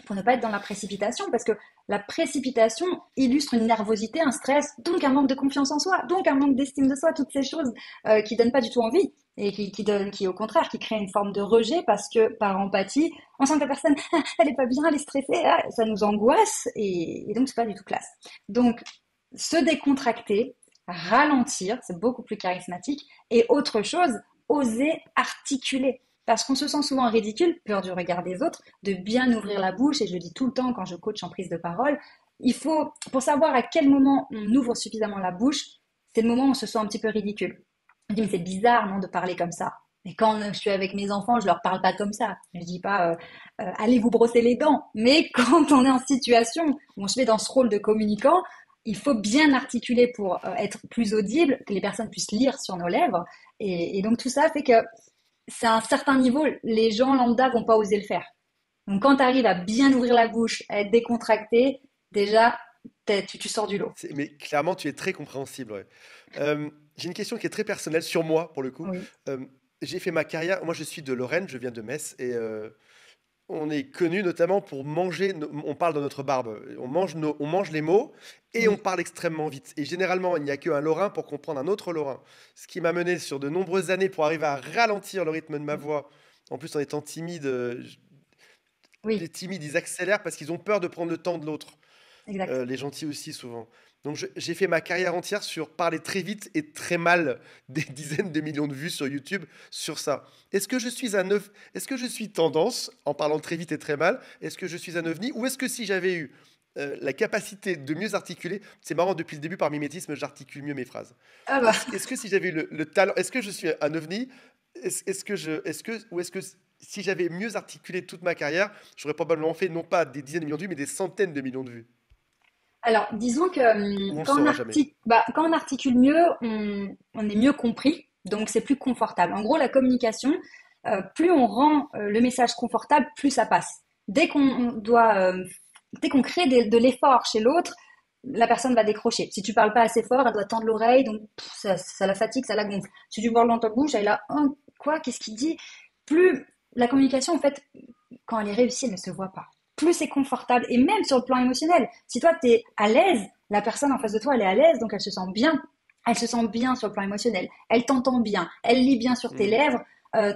pour ne pas être dans la précipitation, parce que la précipitation illustre une nervosité, un stress, donc un manque de confiance en soi, donc un manque d'estime de soi, toutes ces choses qui donnent pas du tout envie et qui au contraire, qui créent une forme de rejet parce que par empathie, on sent que la personne, elle est pas bien, elle est stressée, ça nous angoisse et donc c'est pas du tout classe. Donc, se décontracter, ralentir, c'est beaucoup plus charismatique et autre chose, oser articuler. Parce qu'on se sent souvent ridicule, peur du regard des autres, de bien ouvrir la bouche, et je le dis tout le temps quand je coach en prise de parole, il faut, pour savoir à quel moment on ouvre suffisamment la bouche, c'est le moment où on se sent un petit peu ridicule. Je dis, mais c'est bizarre, non, de parler comme ça. Mais quand je suis avec mes enfants, je leur parle pas comme ça. Je dis pas, allez vous brosser les dents. Mais quand on est en situation où on se met dans ce rôle de communicant, il faut bien articuler pour être plus audible, que les personnes puissent lire sur nos lèvres. Et donc tout ça fait que c'est à un certain niveau, les gens lambda vont pas oser le faire. Donc quand tu arrives à bien ouvrir la bouche, à être décontracté, déjà, tu sors du lot. Mais clairement, tu es très compréhensible. Ouais. J'ai une question qui est très personnelle sur moi, pour le coup. Oui. Euh, j'ai fait ma carrière. Moi, je suis de Lorraine, je viens de Metz, et on est connu notamment pour manger. On parle dans notre barbe. On mange les mots et on Oui. parle extrêmement vite. Et généralement, il n'y a qu'un Lorrain pour comprendre un autre Lorrain. Ce qui m'a mené sur de nombreuses années pour arriver à ralentir le rythme de ma voix. En plus, en étant timide, les Oui, timides, ils accélèrent parce qu'ils ont peur de prendre le temps de l'autre. exact. Les gentils aussi souvent. Donc j'ai fait ma carrière entière sur parler très vite et très mal des dizaines de millions de vues sur YouTube sur ça. Est-ce que je suis tendance en parlant très vite et très mal? Est-ce que je suis un ovni? Ou est-ce que si j'avais eu la capacité de mieux articuler, c'est marrant, depuis le début par mimétisme, j'articule mieux mes phrases. Ah bah, Est-ce que si j'avais eu le talent, est-ce que je suis un ovni? Ou est-ce que si j'avais mieux articulé toute ma carrière, j'aurais probablement fait non pas des dizaines de millions de vues, mais des centaines de millions de vues. alors, disons que Ou on le saura jamais. quand on articule mieux, on est mieux compris, donc c'est plus confortable. En gros, la communication, plus on rend le message confortable, plus ça passe. Dès qu'on crée de l'effort chez l'autre, la personne va décrocher. Si tu parles pas assez fort, elle doit tendre l'oreille, donc ça la fatigue, ça la gonfle. Si tu parles dans ta bouche, elle est là, oh, quoi, qu'est-ce qu'il dit? Plus la communication, en fait, quand elle est réussie, elle ne se voit pas. Plus c'est confortable, et même sur le plan émotionnel. Si toi, tu es à l'aise, la personne en face de toi, elle est à l'aise, donc elle se sent bien. Elle se sent bien sur le plan émotionnel. Elle t'entend bien. Elle lit bien sur tes Hmm. lèvres.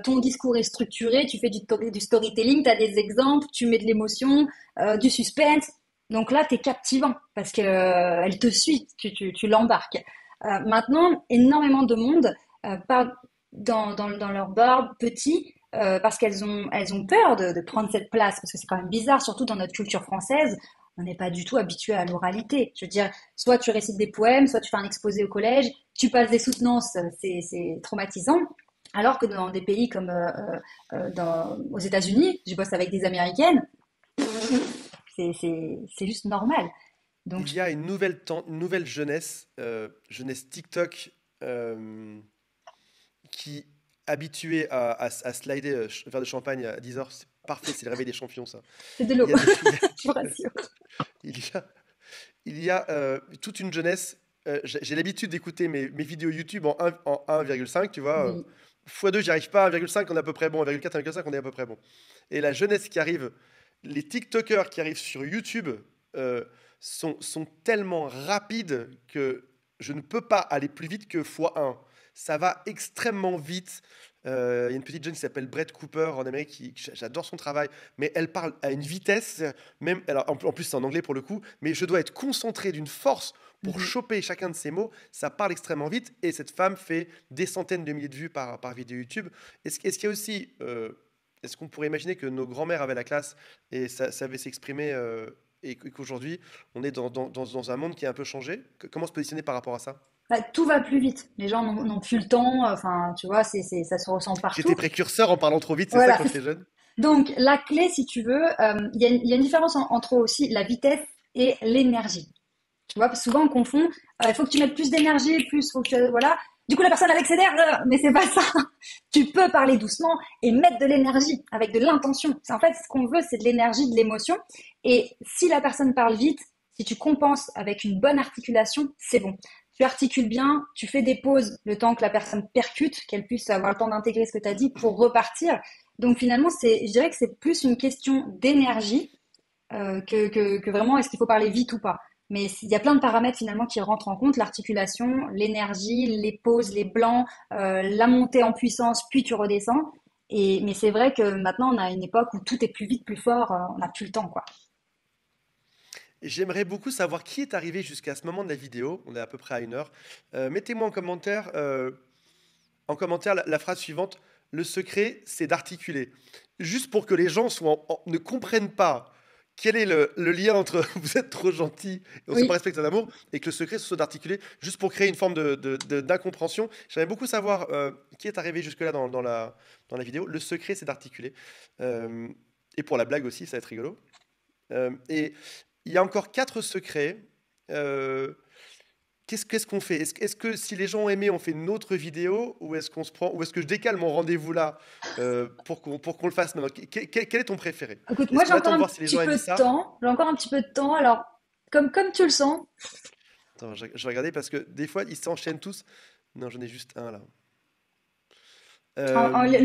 Ton discours est structuré. Tu fais du storytelling, tu as des exemples, tu mets de l'émotion, du suspense. Donc là, tu es captivant parce que elle te suit, tu l'embarques. Maintenant, énormément de monde part dans leur barbe petit parce elles ont peur de prendre cette place, parce que c'est quand même bizarre, surtout dans notre culture française, on n'est pas du tout habitué à l'oralité. Je veux dire, soit tu récites des poèmes, soit tu fais un exposé au collège, tu passes des soutenances, c'est traumatisant. Alors que dans des pays comme aux États-Unis, je bosse avec des Américaines, c'est juste normal. Donc, Il y a une nouvelle jeunesse, jeunesse TikTok, euh, qui habituée à slider un verre de champagne à 10 heures. C'est parfait, c'est le réveil des champions, ça. c'est de Il l'eau, y a, des- il y a, je vous rassure. il y a, il y a, toute une jeunesse. J'ai l'habitude d'écouter mes vidéos YouTube en 1,5, tu vois. Oui. X2, j'y arrive pas. 1,5, on est à peu près bon. 1,4, 1,5, on est à peu près bon. Et la jeunesse qui arrive, les TikTokers qui arrivent sur YouTube euh, sont tellement rapides que je ne peux pas aller plus vite que x1. Ça va extrêmement vite. Il y a une petite jeune qui s'appelle Brett Cooper en Amérique, j'adore son travail, mais elle parle à une vitesse, même, alors, en plus c'est en anglais pour le coup, mais je dois être concentré d'une force pour Mhm. choper chacun de ces mots. Ça parle extrêmement vite et cette femme fait des centaines de milliers de vues par vidéo YouTube. Est-ce qu'il y a aussi, est-ce qu'on pourrait imaginer que nos grands-mères avaient la classe et ça savait s'exprimer, et qu'aujourd'hui on est dans un monde qui a un peu changé? Comment se positionner par rapport à ça? Bah, tout va plus vite. Les gens n'ont plus le temps. Enfin, tu vois, ça se ressent partout. J'étais précurseur en parlant trop vite, c'est ça Voilà. quand j'étais jeune? Donc, la clé, si tu veux, il y a une différence entre aussi la vitesse et l'énergie. Tu vois, parce que souvent on confond, il faut que tu mettes plus d'énergie, plus, faut que, voilà. Du coup, la personne elle accélère, mais c'est pas ça. Tu peux parler doucement et mettre de l'énergie, avec de l'intention. C'est en fait ce qu'on veut, c'est de l'énergie, de l'émotion. Et si la personne parle vite, si tu compenses avec une bonne articulation, c'est bon. Tu articules bien, tu fais des pauses le temps que la personne percute, qu'elle puisse avoir le temps d'intégrer ce que tu as dit pour repartir. Donc finalement, je dirais que c'est plus une question d'énergie que vraiment est-ce qu'il faut parler vite ou pas. Mais il y a plein de paramètres finalement qui rentrent en compte, l'articulation, l'énergie, les pauses, les blancs, la montée en puissance, puis tu redescends. Mais c'est vrai que maintenant on a une époque où tout est plus vite, plus fort, on n'a plus le temps quoi. J'aimerais beaucoup savoir qui est arrivé jusqu'à ce moment de la vidéo. On est à peu près à 1 heure. Mettez-moi en commentaire la phrase suivante. Le secret, c'est d'articuler. Juste pour que les gens ne comprennent pas quel est le lien entre vous êtes trop gentil et on ne sait pas Oui. respecter l'amour, et que le secret, ce soit d'articuler, juste pour créer une forme d'incompréhension. J'aimerais beaucoup savoir qui est arrivé jusque-là dans la vidéo. Le secret, c'est d'articuler. Et pour la blague aussi, ça va être rigolo. Et il y a encore 4 secrets euh, qu'est-ce qu'on fait? Est-ce que si les gens ont aimé, on fait une autre vidéo ou est-ce qu'on se prend ou est-ce que je décale mon rendez-vous là pour qu'on le fasse maintenant? Quel est ton préféré? Écoute, moi Est-ce j'ai qu'on encore attend de un voir si les petit gens aiment peu de ça? temps. J'ai encore un petit peu de temps. Alors, comme tu le sens, Attends, je vais regarder parce que des fois ils s'enchaînent tous. Non, j'en ai juste un là. le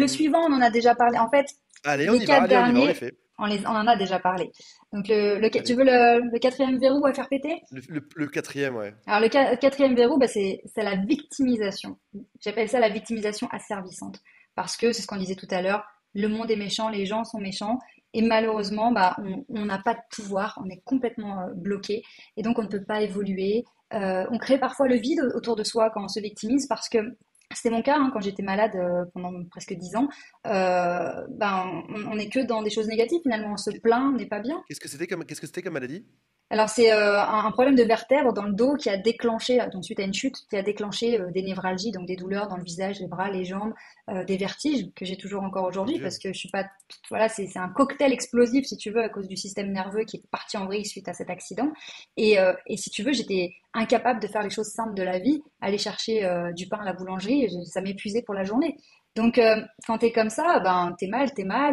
Euh, suivant, on en a déjà parlé. En fait, Allez, les quatre on y va, en derniers, effet. on en a déjà parlé. Donc, tu Allez, veux le quatrième verrou à faire péter? le quatrième, ouais. Alors, quatrième verrou, bah, c'est la victimisation. J'appelle ça la victimisation asservissante. Parce que c'est ce qu'on disait tout à l'heure, le monde est méchant, les gens sont méchants. Et malheureusement, bah, on n'a pas de pouvoir, on est complètement bloqué. Et donc, on ne peut pas évoluer. On crée parfois le vide autour de soi quand on se victimise parce que c'était mon cas hein, quand j'étais malade pendant presque 10 ans. Ben, on n'est que dans des choses négatives finalement. On se Qu'est- plaint, on n'est pas bien. Qu'est-ce que c'était comme maladie? Alors, c'est un problème de vertèbre dans le dos qui a déclenché, donc suite à une chute, qui a déclenché des névralgies, donc des douleurs dans le visage, les bras, les jambes, des vertiges que j'ai toujours encore Mon aujourd'hui Dieu. parce que je suis pas, voilà, c'est un cocktail explosif si tu veux à cause du système nerveux qui est parti en vrille suite à cet accident. Et si tu veux, j'étais incapable de faire les choses simples de la vie, aller chercher du pain à la boulangerie, ça m'épuisait pour la journée. Donc, quand t'es comme ça, ben t'es mal,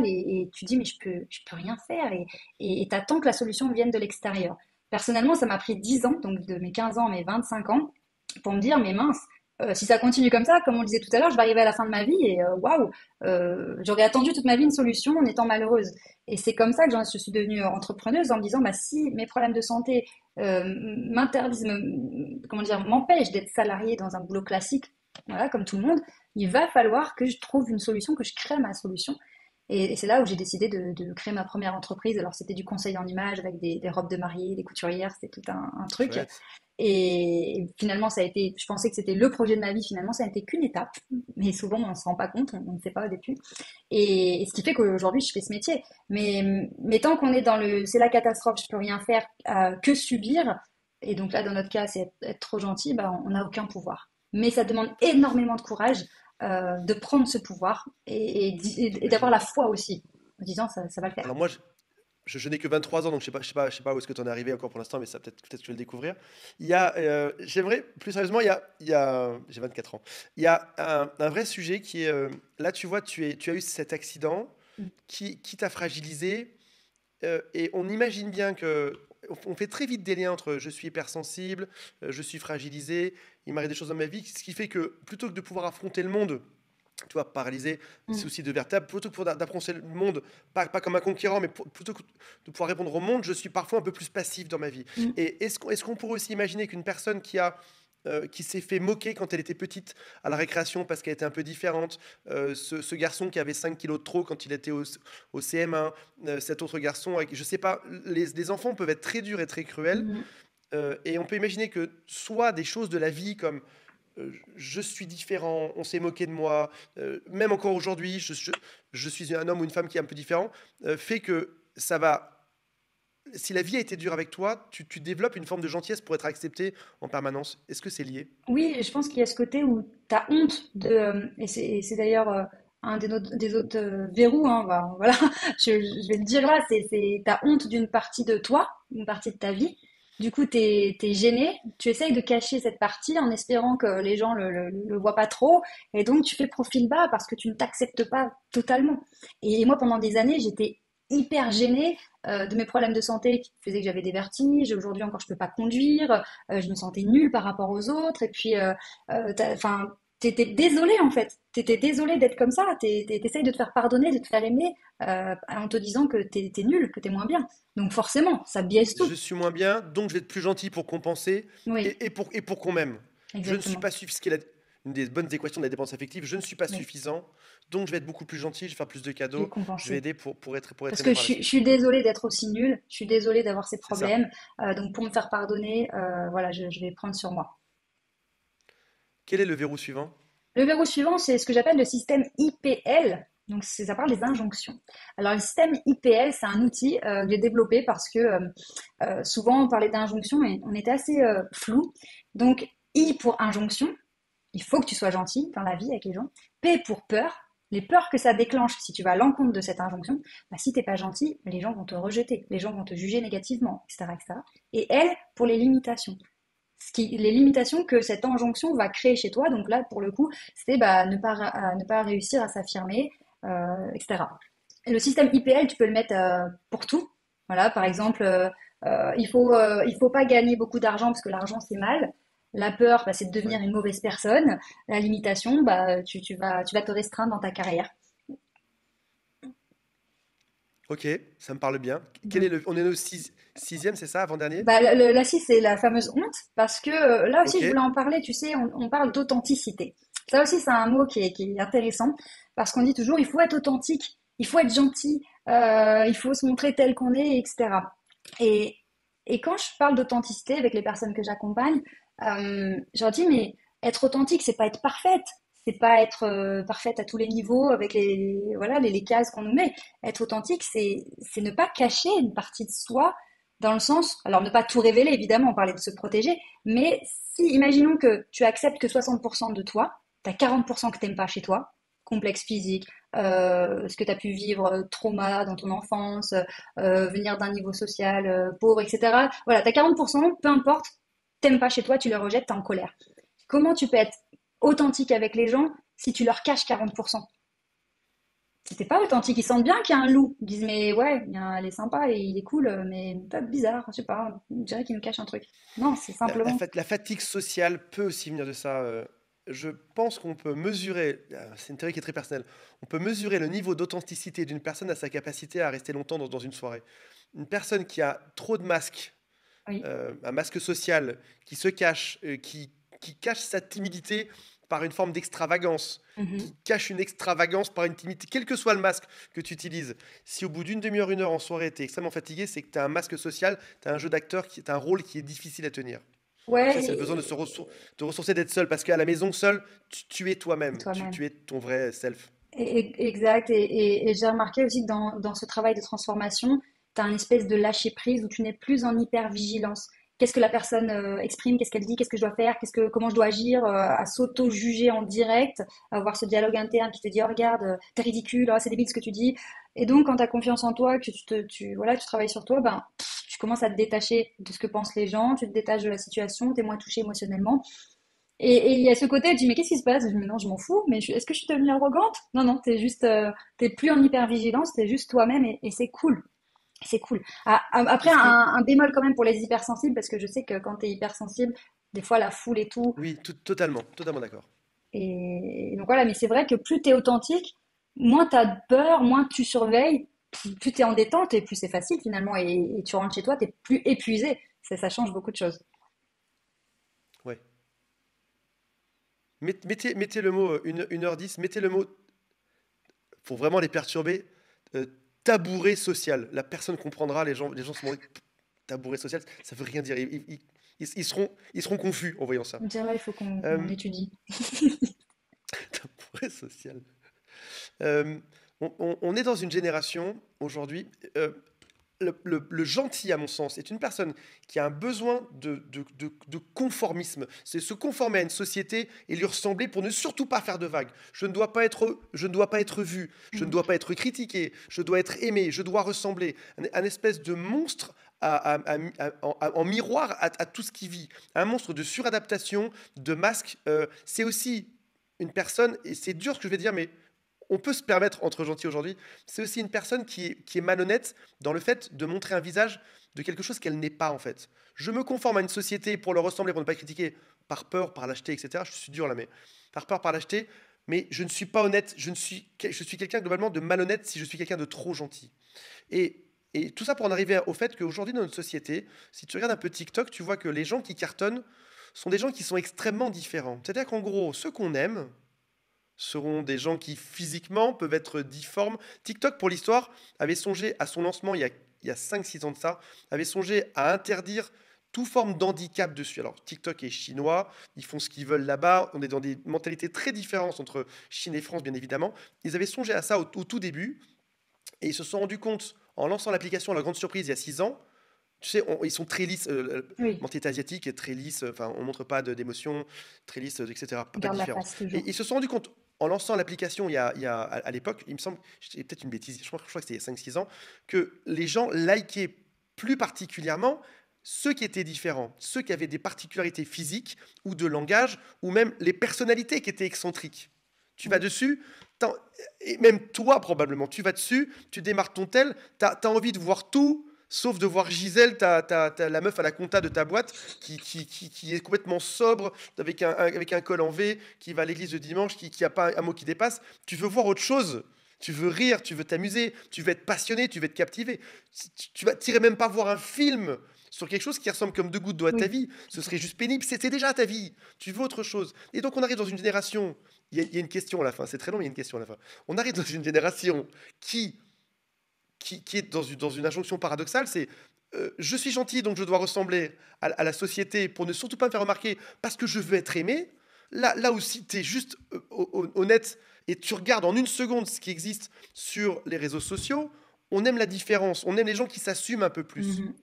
et tu dis mais je peux rien faire, et t'attends que la solution vienne de l'extérieur. Personnellement, ça m'a pris 10 ans, donc de mes 15 ans à mes 25 ans, pour me dire, mais mince, si ça continue comme ça, comme on le disait tout à l'heure, je vais arriver à la fin de ma vie et waouh, j'aurais attendu toute ma vie une solution en étant malheureuse. Et c'est comme ça que je suis devenue entrepreneuse en me disant, bah si mes problèmes de santé m'interdisent, comment dire, m'empêchent d'être salariée dans un boulot classique, voilà, comme tout le monde, il va falloir que je trouve une solution, que je crée ma solution. Et c'est là où j'ai décidé de créer ma première entreprise. Alors, c'était du conseil en images avec des robes de mariée, des couturières, c'était tout un truc. Chouette. Et finalement, ça a été, je pensais que c'était le projet de ma vie. Finalement, ça n'a été qu'une étape. Mais souvent, on ne se rend pas compte, on ne sait pas au début. Et ce qui fait qu'aujourd'hui, je fais ce métier. Mais tant qu'on est dans c'est la catastrophe, je peux rien faire, que subir. Et donc là, dans notre cas, c'est être trop gentil, bah, on n'a aucun pouvoir. Mais ça demande énormément de courage de prendre ce pouvoir et d'avoir J'imagine. la foi aussi, en disant ça va le faire. Alors moi, je n'ai que 23 ans, donc je sais pas où est-ce que tu en es arrivé encore pour l'instant, mais ça peut-être que tu vas le découvrir. J'aimerais, plus sérieusement, j'ai 24 ans. Il y a un vrai sujet qui est, là tu vois, tu as eu cet accident qui t'a fragilisé, et on imagine bien que, on fait très vite des liens entre je suis hypersensible, je suis fragilisé, il m'arrive des choses dans ma vie, ce qui fait que plutôt que de pouvoir affronter le monde, tu vois, paralysé, Mm. souci de vertèbre, plutôt que d'affronter le monde, pas comme un conquérant, mais plutôt que de pouvoir répondre au monde, je suis parfois un peu plus passif dans ma vie. Mm. Et est-ce qu'on pourrait aussi imaginer qu'une personne qui s'est fait moquer quand elle était petite à la récréation parce qu'elle était un peu différente, ce garçon qui avait 5 kilos de trop quand il était au CM1, cet autre garçon, je sais pas, les enfants peuvent être très durs et très cruels, Mm. et on peut imaginer que soit des choses de la vie comme je suis différent, on s'est moqué de moi, même encore aujourd'hui, je suis un homme ou une femme qui est un peu différent, fait que ça va. Si la vie a été dure avec toi, tu développes une forme de gentillesse pour être accepté en permanence. Est-ce que c'est lié? Oui, je pense qu'il y a ce côté où tu as honte et c'est d'ailleurs un des autres verrous, hein, voilà, je vais le dire là, t'as honte d'une partie de toi, une partie de ta vie. Du coup, t'es gêné, tu essayes de cacher cette partie en espérant que les gens le voient pas trop, et donc tu fais profil bas parce que tu ne t'acceptes pas totalement. Et moi, pendant des années, j'étais hyper gênée de mes problèmes de santé qui faisaient que j'avais des vertiges. Aujourd'hui encore, je peux pas conduire. Je me sentais nulle par rapport aux autres. Et puis, enfin, t'étais désolée en fait. T'étais désolée d'être comme ça. T'essayes de te faire pardonner, de te faire aimer, en te disant que t'es nulle, que t'es moins bien. Donc forcément, ça biaise tout. Je suis moins bien, donc je vais être plus gentil pour compenser Oui, et pour qu'on m'aime. Je ne suis exactement. pas suffisant, une des bonnes équations de la dépense affective, je ne suis pas Oui, suffisant, donc je vais être beaucoup plus gentil, je vais faire plus de je vais cadeaux, je vais compenser. aider pour être Parce aimé que par la je suite. suis désolée d'être aussi nulle. Je suis désolée d'avoir ces C'est ça. problèmes. Donc pour me faire pardonner, voilà, je vais prendre sur moi. Quel est le verrou suivant? Le verrou suivant, c'est ce que j'appelle le système IPL. Donc, ça parle des injonctions. Alors, le système IPL, c'est un outil que j'ai développé parce que souvent, on parlait d'injonctions et on était assez flou. Donc, I pour injonction, il faut que tu sois gentil dans la vie avec les gens. P pour peur. les peurs que ça déclenche si tu vas à l'encontre de cette injonction, bah, si t'es pas gentil, les gens vont te rejeter, les gens vont te juger négativement, etc., etc. Et elle, pour les limitations. Les limitations que cette injonction va créer chez toi, donc là, pour le coup, c'était bah, ne pas réussir à s'affirmer, etc. Et le système IPL, tu peux le mettre pour tout. Voilà, par exemple, il faut pas gagner beaucoup d'argent parce que l'argent c'est mal. La peur, bah, c'est de devenir Ouais. une mauvaise personne. La limitation, bah, tu vas te restreindre dans ta carrière. Ok, ça me parle bien. Quel est Donc, le... On est au sixième, c'est ça, avant-dernier? bah, la 6, c'est la fameuse honte, parce que là aussi, Ok, je voulais en parler, tu sais, on parle d'authenticité. Ça aussi, c'est un mot qui est intéressant, parce qu'on dit toujours, il faut être authentique, il faut être gentil, il faut se montrer tel qu'on est, etc. Et, et quand je parle d'authenticité avec les personnes que j'accompagne, je leur dis, mais être authentique, c'est pas être parfaite, c'est pas être parfaite à tous les niveaux avec voilà, les cases qu'on nous met. Être authentique, c'est ne pas cacher une partie de soi dans le sens, alors ne pas tout révéler, évidemment, on parlait de se protéger, mais si, imaginons que tu acceptes que 60% de toi, tu as 40% que tu n'aimes pas chez toi, complexe physique, ce que tu as pu vivre, trauma dans ton enfance, venir d'un niveau social pauvre, etc. Voilà, tu as 40%, peu importe, t'aimes pas chez toi, tu le rejettes, tu es en colère. Comment tu peux être authentique avec les gens si tu leur caches 40%? C'était pas authentique. Ils sentent bien qu'il y a un loup. Ils disent, mais ouais, il est sympa et il est cool, mais pas bizarre, je sais pas. On dirait qu'il nous cache un truc. Non, c'est simplement. la fatigue sociale peut aussi venir de ça. Je pense qu'on peut mesurer, c'est une théorie qui est très personnelle, on peut mesurer le niveau d'authenticité d'une personne à sa capacité à rester longtemps dans une soirée. Une personne qui a trop de masques, Oui. un masque social, qui se cache, qui cache sa timidité par une forme d'extravagance, Mhm. qui cache une extravagance par une timidité, quel que soit le masque que tu utilises. Si au bout d'une demi-heure, une heure en soirée, tu es extrêmement fatigué, c'est que tu as un masque social, tu as un jeu d'acteur, tu as un rôle qui est difficile à tenir. Ça, Ouais, c'est le besoin de ressourcer, d'être seul. Parce qu'à la maison, seul, tu es et toi-même. toi-même. Tu es ton vrai self. Exact. Et j'ai remarqué aussi que dans ce travail de transformation, tu as une espèce de lâcher prise où tu n'es plus en hyper-vigilance. Qu'est-ce que la personne exprime, qu'est-ce qu'elle dit, qu'est-ce que je dois faire, comment je dois agir, à s'auto-juger en direct, à avoir ce dialogue interne qui te dit, oh regarde, t'es ridicule, oh, c'est débile ce que tu dis. Et donc, quand tu as confiance en toi, que voilà, tu travailles sur toi, ben, tu commences à te détacher de ce que pensent les gens, tu te détaches de la situation, tu es moins touché émotionnellement. Et il y a ce côté, je dis, mais qu'est-ce qui se passe? Je me dis, non, je m'en fous, mais est-ce que je suis devenue arrogante? Non, non, t'es plus en hypervigilance, t'es juste toi-même et c'est cool. C'est cool. Après, Est-ce que... un bémol quand même pour les hypersensibles, parce que je sais que quand t'es hypersensible, des fois la foule et tout. Oui, totalement, totalement d'accord. Et donc voilà, mais c'est vrai que plus t'es authentique, moins t'as peur, moins tu surveilles, plus t'es en détente et plus c'est facile finalement. Et tu rentres chez toi, t'es plus épuisé. Ça change beaucoup de choses. Ouais. Mettez le mot 1h10, mettez le mot, pour vraiment les perturber, euh, tabouret social. La personne comprendra, les gens se demandent, tabouret social, ça veut rien dire. Ils seront confus en voyant ça. On dirait, il faut qu'on Euh, étudie. tabouret social. Euh, on est dans une génération aujourd'hui. Le gentil, à mon sens, est une personne qui a un besoin de conformisme. C'est se conformer à une société et lui ressembler pour ne surtout pas faire de vagues. Je ne dois pas être vu, je ne Mm. dois pas être critiqué, je dois être aimé, je dois ressembler. Un espèce de monstre en miroir à tout ce qui vit. Un monstre de suradaptation, de masque. C'est aussi une personne, et c'est dur ce que je vais dire, mais on peut se permettre entre gentils aujourd'hui, c'est aussi une personne qui est malhonnête dans le fait de montrer un visage de quelque chose qu'elle n'est pas en fait. Je me conforme à une société pour leur ressembler, pour ne pas critiquer, par peur, par lâcheté, etc. Je suis dur là, mais par peur, par lâcheté, mais je ne suis pas honnête, je suis quelqu'un globalement de malhonnête si je suis quelqu'un de trop gentil. Et tout ça pour en arriver au fait qu'aujourd'hui dans notre société, si tu regardes un peu TikTok, tu vois que les gens qui cartonnent sont des gens qui sont extrêmement différents. C'est-à-dire qu'en gros, ceux qu'on aime, seront des gens qui physiquement peuvent être difformes. TikTok, pour l'histoire, avait songé à son lancement il y a 5-6 ans de ça, avait songé à interdire toute forme d'handicap dessus. Alors TikTok est chinois, ils font ce qu'ils veulent là-bas, on est dans des mentalités très différentes entre Chine et France, bien évidemment. Ils avaient songé à ça au tout début, et ils se sont rendus compte, en lançant l'application, à la grande surprise, il y a 6 ans, tu sais, ils sont très lisses. Oui, Mentalité asiatique est très lisse. Enfin, on montre pas d'émotion, très lisse, etc. on Pas de garde la différence. face Et toujours. ils se sont rendus compte. en lançant l'application à l'époque, il me semble, j'ai peut-être une bêtise, je crois que c'était il y a 5-6 ans, que les gens likaient plus particulièrement ceux qui étaient différents, ceux qui avaient des particularités physiques ou de langage, ou même les personnalités qui étaient excentriques. Tu vas Oui. dessus, et même toi probablement, tu vas dessus, tu démarres ton tel, t'as envie de voir tout, sauf de voir Gisèle, la meuf à la compta de ta boîte, qui est complètement sobre, avec un col en V, qui va à l'église le dimanche, qui a pas un mot qui dépasse. Tu veux voir autre chose. Tu veux rire, tu veux t'amuser, tu veux être passionné, tu veux être captivé. Tu vas tirer même pas voir un film sur quelque chose qui ressemble comme deux gouttes d'eau à ta Oui. vie. Ce serait juste pénible. C'est déjà ta vie. Tu veux autre chose. Et donc on arrive dans une génération. Il y a une question à la fin. C'est très long, mais il y a une question à la fin. On arrive dans une génération qui qui est dans une injonction paradoxale, c'est je suis gentil, donc je dois ressembler à la société pour ne surtout pas me faire remarquer parce que je veux être aimé. Là aussi, tu es juste honnête et tu regardes en une seconde ce qui existe sur les réseaux sociaux. On aime la différence, on aime les gens qui s'assument un peu plus. Mhm.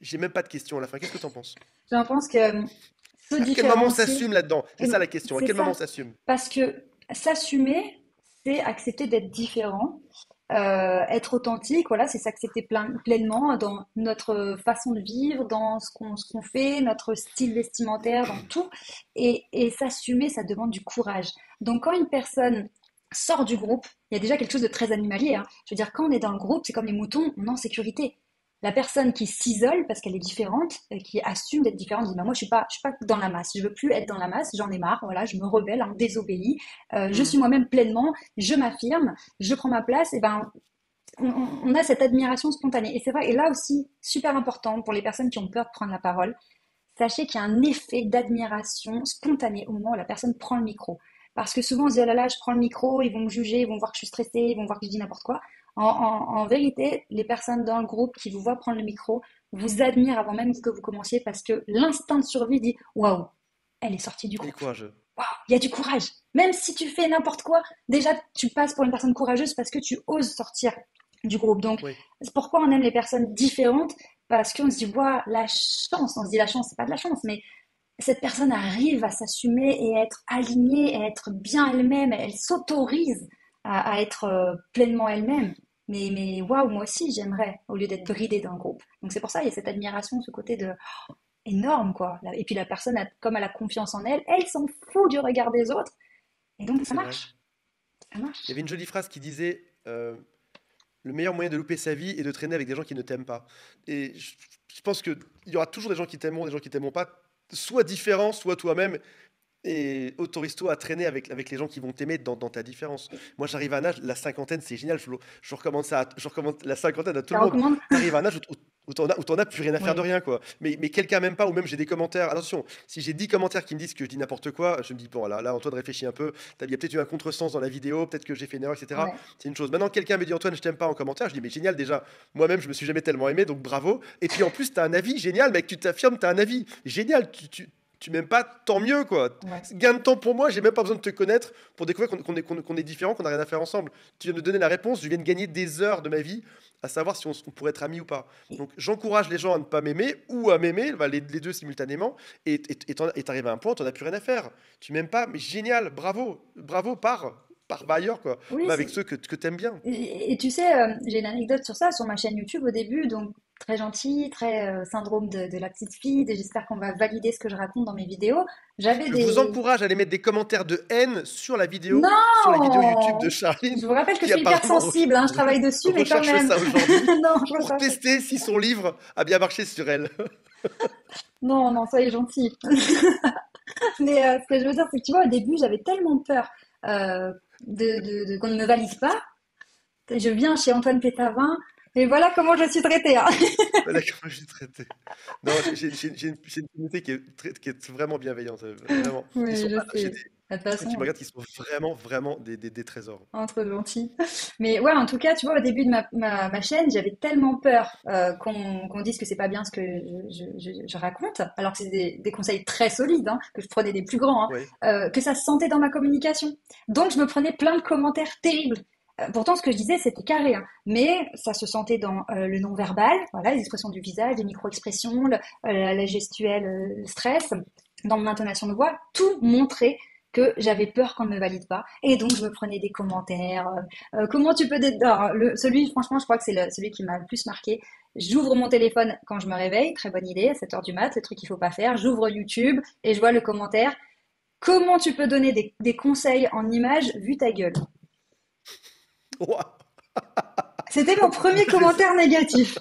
J'ai même pas de question à la fin. Qu'est-ce que tu en penses? Je pense que se À quel moment on différencier, s'assume là-dedans? C'est et ça la question. À c'est quel moment ça. on s'assume? Parce que s'assumer, c'est accepter d'être différent, être authentique, voilà, c'est s'accepter pleinement dans notre façon de vivre, dans ce qu'on fait, notre style vestimentaire, dans tout. Et s'assumer, ça demande du courage. Donc quand une personne sort du groupe, il y a déjà quelque chose de très animalier, hein. Je veux dire, quand on est dans le groupe, c'est comme les moutons, on est en sécurité. La personne qui s'isole parce qu'elle est différente, qui assume d'être différente, dit bah, moi je suis pas dans la masse, je veux plus être dans la masse, j'en ai marre, voilà, je me rebelle, hein, désobéis, je suis Hmm. moi-même pleinement, je m'affirme, je prends ma place, et ben on a cette admiration spontanée. Et c'est vrai, et là aussi, super important pour les personnes qui ont peur de prendre la parole, sachez qu'il y a un effet d'admiration spontanée au moment où la personne prend le micro. Parce que souvent on se dit, oh là là, je prends le micro, ils vont me juger, ils vont voir que je suis stressée, ils vont voir que je dis n'importe quoi. En vérité, les personnes dans le groupe qui vous voient prendre le micro vous admirent avant même que vous commenciez parce que l'instinct de survie dit, waouh, elle est sortie du Elle est groupe. courageux. Waouh, il y a du courage. Même si tu fais n'importe quoi, déjà tu passes pour une personne courageuse parce que tu oses sortir du groupe. Donc, Oui, c'est pourquoi on aime les personnes différentes, parce qu'on se dit, waouh, la chance, on se dit la chance, c'est pas de la chance, mais cette personne arrive à s'assumer et à être alignée, et à être bien elle-même, elle s'autorise à être pleinement elle-même. Mais waouh, moi aussi j'aimerais, au lieu d'être bridée dans le groupe. Donc c'est pour ça, il y a cette admiration, ce côté de énorme, quoi. Et puis la personne, comme elle a confiance en elle, elle s'en fout du regard des autres. Et donc ça c'est vrai. marche. Ça Il y marche. avait une jolie phrase qui disait le meilleur moyen de louper sa vie est de traîner avec des gens qui ne t'aiment pas. Et je pense qu'il y aura toujours des gens qui t'aimeront, des gens qui t'aimeront pas. Soit différent, soit toi-même. Et autorise-toi à traîner avec les gens qui vont t'aimer dans ta différence. Moi, j'arrive à un âge, la cinquantaine, c'est génial, Flo. Je recommande la cinquantaine à tout Ça le monde. recommande? T'arrives à un âge où t'en as plus rien à faire de Oui. rien, quoi. Mais quelqu'un m'aime pas, ou même j'ai des commentaires. Attention, si j'ai 10 commentaires qui me disent que je dis n'importe quoi, je me dis, bon, là, Antoine, réfléchis un peu. Il y a peut-être eu un contresens dans la vidéo, peut-être que j'ai fait une erreur, etc. Ouais. C'est une chose. Maintenant, quelqu'un me dit, Antoine, je t'aime pas en commentaire. Je dis, mais génial, déjà. Moi-même, je me suis jamais tellement aimé, donc bravo. Et puis en plus, t'as un avis, génial, mec, tu t'affirmes, t'as un avis. Génial, tu m'aimes pas, tant mieux, quoi. Ouais. Gain de temps pour moi, j'ai même pas besoin de te connaître pour découvrir qu'on est différents, qu'on n'a rien à faire ensemble. Tu viens de donner la réponse, je viens de gagner des heures de ma vie à savoir si on pourrait être amis ou pas. Donc j'encourage les gens à ne pas m'aimer ou à m'aimer, bah, les deux simultanément, et t'arrives à un point, t'en as plus rien à faire. Tu m'aimes pas, mais génial, bravo, bravo, pars ailleurs, quoi. Oui, Va avec ceux que t'aimes bien. et tu sais, j'ai une anecdote sur ça, sur ma chaîne YouTube au début, donc très gentille, très syndrome de la petite fille, j'espère qu'on va valider ce que je raconte dans mes vidéos. J'avais Je vous des... encourage à aller mettre des commentaires de haine sur les vidéos YouTube de Non! Charline, Je vous rappelle que je qui suis apparemment hypersensible, hein, je travaille dessus, mais quand recherche même. ça aujourd'hui, Non, je pour recherche. tester si son livre a bien marché sur elle. Non, non, soyez gentil. Mais ce que je veux dire, c'est que tu vois, au début, j'avais tellement peur qu'on ne me valide pas. Je viens chez Antoine Pétavin, et voilà comment je suis traitée, hein. Voilà comment je suis traité. Non, j'ai une communauté qui est vraiment bienveillante, vraiment. Ils Oui, sont je pas, j'ai sais. des De toute personnes qui me façon, regardent qui sont vraiment, vraiment des trésors. entre gentils. Mais ouais, en tout cas, tu vois, au début de ma chaîne, j'avais tellement peur qu'on dise que c'est pas bien ce que je raconte, alors que c'est des conseils très solides, hein, que je prenais des plus grands, hein, Oui, que ça se sentait dans ma communication. Donc, je me prenais plein de commentaires terribles. Pourtant, ce que je disais, c'était carré, hein, mais ça se sentait dans le non-verbal, voilà, les expressions du visage, les micro-expressions, la gestuelle, le stress, dans mon intonation de voix, tout montrait que j'avais peur qu'on ne me valide pas. Et donc, je me prenais des commentaires. Comment tu peux... Alors, celui, franchement, je crois que c'est celui qui m'a le plus marqué. J'ouvre mon téléphone quand je me réveille. Très bonne idée, à 7 heures du mat, le truc qu'il faut pas faire. J'ouvre YouTube et je vois le commentaire. Comment tu peux donner des conseils en images vu ta gueule? Ouah. C'était mon premier commentaire négatif.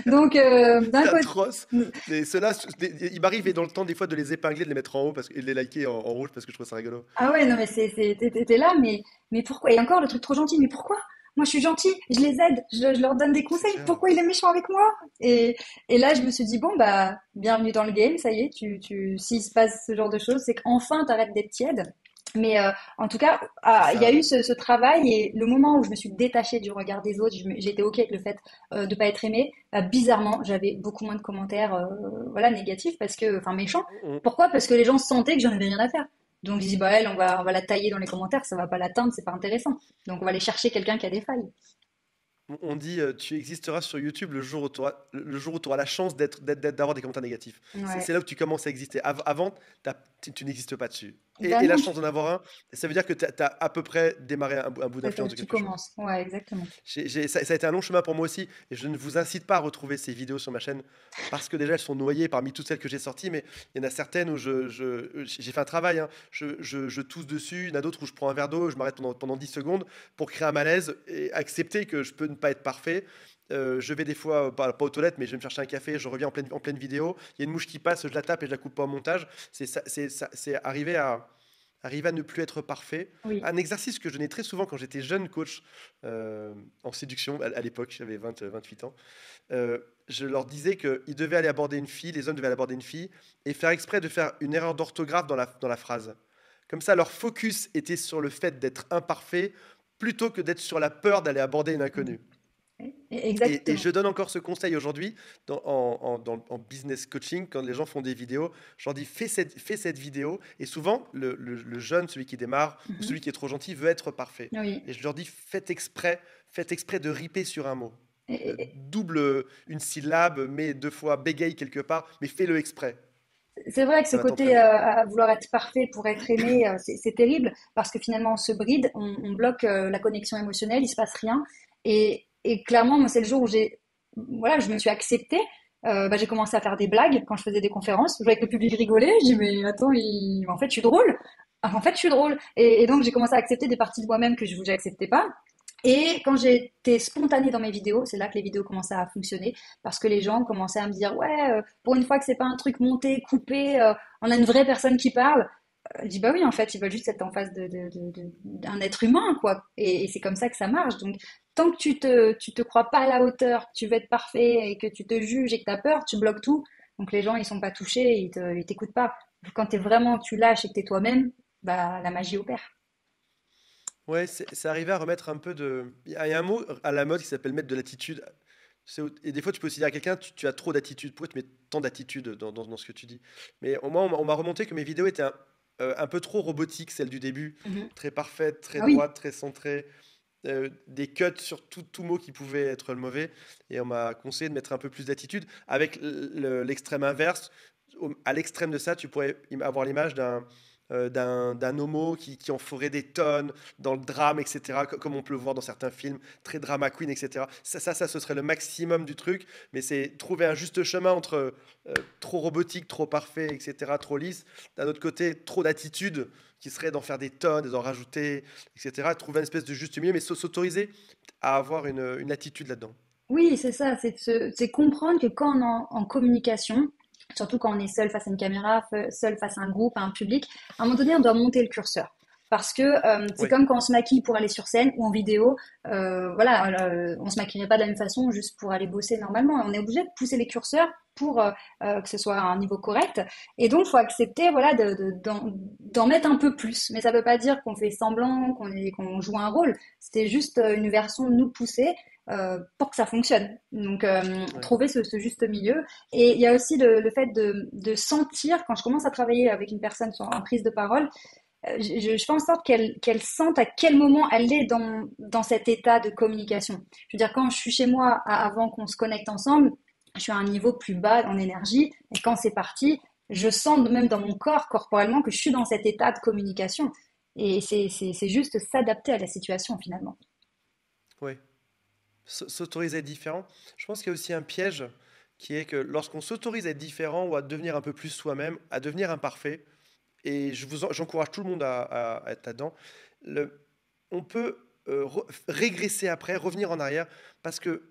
Donc, d'un C'est côté... atroce. Mais ceux-là, il m'arrive et dans le temps des fois de les épingler, de les mettre en haut et de les liker en rouge parce que je trouve ça rigolo. Ah ouais, non, mais t'es là, mais pourquoi? Et encore le truc trop gentil, mais pourquoi? Moi, je suis gentil, je les aide, je leur donne des C'est conseils. clair. Pourquoi il est méchant avec moi? Et là, je me suis dit, bon, bah, bienvenue dans le game, ça y est, s'il se passe ce genre de choses, c'est qu'enfin, t'arrêtes d'être tiède. Mais en tout cas, C'est il y a ça. eu ce travail et le moment où je me suis détachée du regard des autres, j'étais OK avec le fait de pas être aimée. Bizarrement, j'avais beaucoup moins de commentaires, voilà, négatifs parce que, enfin, méchants. On, Pourquoi? Parce que les gens sentaient que j'en avais rien à faire. Donc je dis bah elle, on va la tailler dans les commentaires, ça va pas l'atteindre, c'est pas intéressant. Donc on va aller chercher quelqu'un qui a des failles. on dit tu existeras sur YouTube le jour où tu auras la chance d'avoir des commentaires négatifs. Ouais. C'est là où tu commences à exister. Avant, tu n'existes pas dessus. Bah Et la non, chance d'en avoir un, ça veut dire que tu as à peu près démarré un bout c'est ça, d'influence de tu quelque chose. commences. Ouais, exactement. Ça a été un long chemin pour moi aussi, et je ne vous incite pas à retrouver ces vidéos sur ma chaîne, parce que déjà elles sont noyées parmi toutes celles que j'ai sorties, mais il y en a certaines où j'ai fait un travail, hein. Je tousse dessus, il y en a d'autres où je prends un verre d'eau, je m'arrête pendant 10 secondes pour créer un malaise et accepter que je peux ne pas être parfait. Je vais des fois, pas aux toilettes, mais je vais me chercher un café, je reviens en pleine vidéo, il y a une mouche qui passe, je la tape et je la coupe pas au montage. C'est arriver à ne plus être parfait. Oui. Un exercice que je n'ai très souvent quand j'étais jeune coach en séduction, à l'époque, j'avais 28 ans. Je leur disais qu'ils devaient aller aborder une fille, les hommes devaient aller aborder une fille, et faire exprès de faire une erreur d'orthographe dans la phrase. Comme ça, leur focus était sur le fait d'être imparfait, plutôt que d'être sur la peur d'aller aborder une inconnue. Et Exactement. je donne encore ce conseil aujourd'hui en business coaching, quand les gens font des vidéos, je leur dis fais cette vidéo. Et souvent, le jeune, celui qui démarre, ou Mhm. celui qui est trop gentil, veut être parfait. Oui. Et je leur dis faites exprès de riper sur un mot. Et- et- Double une syllabe, mais deux fois bégaye quelque part, mais fais-le exprès. C'est vrai que ce Ça va côté t'entraîner. à vouloir être parfait pour être aimé, c'est terrible parce que finalement on se bride, on bloque la connexion émotionnelle, il se passe rien. Et clairement, moi, c'est le jour où voilà, je me suis acceptée. Bah, j'ai commencé à faire des blagues quand je faisais des conférences. Je voyais que le public rigolait. Je dis mais attends, en fait, je suis drôle. Ah, en fait, je suis drôle. Et donc j'ai commencé à accepter des parties de moi-même que je n'acceptais pas. Et quand j'ai été spontanée dans mes vidéos, c'est là que les vidéos commençaient à fonctionner parce que les gens commençaient à me dire ouais, pour une fois que c'est pas un truc monté, coupé, on a une vraie personne qui parle. Je dis bah oui, en fait, ils veulent juste être en face d'un être humain, quoi. Et c'est comme ça que ça marche. Donc, tant que tu te crois pas à la hauteur, que tu veux être parfait et que tu te juges et que tu as peur, tu bloques tout. Donc, les gens, ils sont pas touchés, ils t'écoutent pas. Quand t'es vraiment, tu lâches et que t'es toi-même, bah, la magie opère. Ouais, c'est arrivé à remettre un peu de. Il y a un mot à la mode qui s'appelle mettre de l'attitude. Et des fois, tu peux aussi dire à quelqu'un, tu as trop d'attitude. Pourquoi tu mets tant d'attitude dans ce que tu dis? Mais au moins, on m'a remonté que mes vidéos étaient un peu trop robotiques, celles du début. Mhm. Très parfaites, très Ah oui, droites, très centrées. Des cuts sur tout mot qui pouvait être mauvais. Et on m'a conseillé de mettre un peu plus d'attitude. Avec l'extrême inverse, à l'extrême de ça, tu pourrais avoir l'image d'un homo qui en ferait des tonnes dans le drame, etc., comme on peut le voir dans certains films, très drama queen, etc. Ce serait le maximum du truc, mais c'est trouver un juste chemin entre trop robotique, trop parfait, etc., trop lisse. D'un autre côté, trop d'attitude, qui serait d'en faire des tonnes, d'en rajouter, etc. Trouver une espèce de juste milieu, mais s'autoriser à avoir une attitude là-dedans. oui, c'est ça. C'est comprendre que quand on est en communication, surtout quand on est seul face à une caméra, seul face à un groupe, à un public, à un moment donné, on doit monter le curseur. Parce que c'est Oui, comme quand on se maquille pour aller sur scène ou en vidéo, voilà, on se maquillerait pas de la même façon juste pour aller bosser normalement. On est obligé de pousser les curseurs pour que ce soit à un niveau correct. Et donc, il faut accepter, voilà, d'en mettre un peu plus. Mais ça veut pas dire qu'on fait semblant, qu'on joue un rôle. C'était juste une version de nous pousser pour que ça fonctionne. Donc, oui. trouver ce juste milieu. Et il y a aussi le fait de sentir, quand je commence à travailler avec une personne sur une prise de parole, je fais en sorte qu'elle sente à quel moment elle est dans cet état de communication. Je veux dire, quand je suis chez moi avant qu'on se connecte ensemble, je suis à un niveau plus bas en énergie. Et quand c'est parti, Je sens même dans mon corps, corporellement, que je suis dans cet état de communication. Et c'est juste s'adapter à la situation finalement. Oui. S'autoriser à être différent. Je pense qu'il y a aussi un piège qui est que lorsqu'on s'autorise à être différent ou à devenir un peu plus soi-même, à devenir imparfait, et j'encourage tout le monde à être là-dedans, on peut régresser après, revenir en arrière, parce que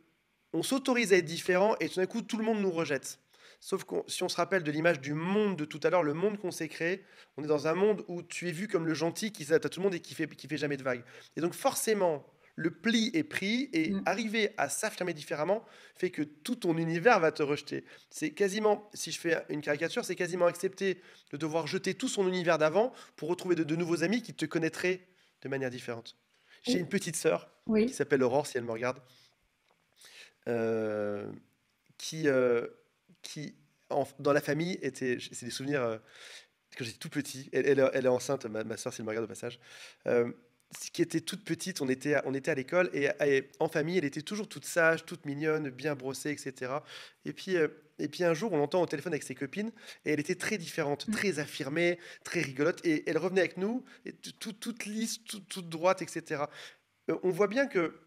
on s'autorise à être différent et tout d'un coup tout le monde nous rejette. Sauf que si on se rappelle de l'image du monde de tout à l'heure, le monde qu'on s'est créé, on est dans un monde où tu es vu comme le gentil qui s'adapte à tout le monde et qui fait jamais de vagues. Et donc forcément, le pli est pris et Mm. arriver à s'affirmer différemment fait que tout ton univers va te rejeter. C'est quasiment, si je fais une caricature, c'est quasiment accepter de devoir jeter tout son univers d'avant pour retrouver de nouveaux amis qui te connaîtraient de manière différente. J'ai une petite sœur qui Oui. s'appelle Aurore, si elle me regarde, euh, qui, euh, qui dans la famille était, c'est des souvenirs quand j'étais tout petit, elle est enceinte, ma soeur, s'il me regarde au passage, euh, qui était toute petite, on était à l'école et en famille, elle était toujours toute sage, toute mignonne, bien brossée, etc. Et puis, euh, et puis un jour, on l'entend au téléphone avec ses copines et elle était très différente, Mm. très affirmée, très rigolote et elle revenait avec nous, et toute lisse, toute droite, etc. On voit bien que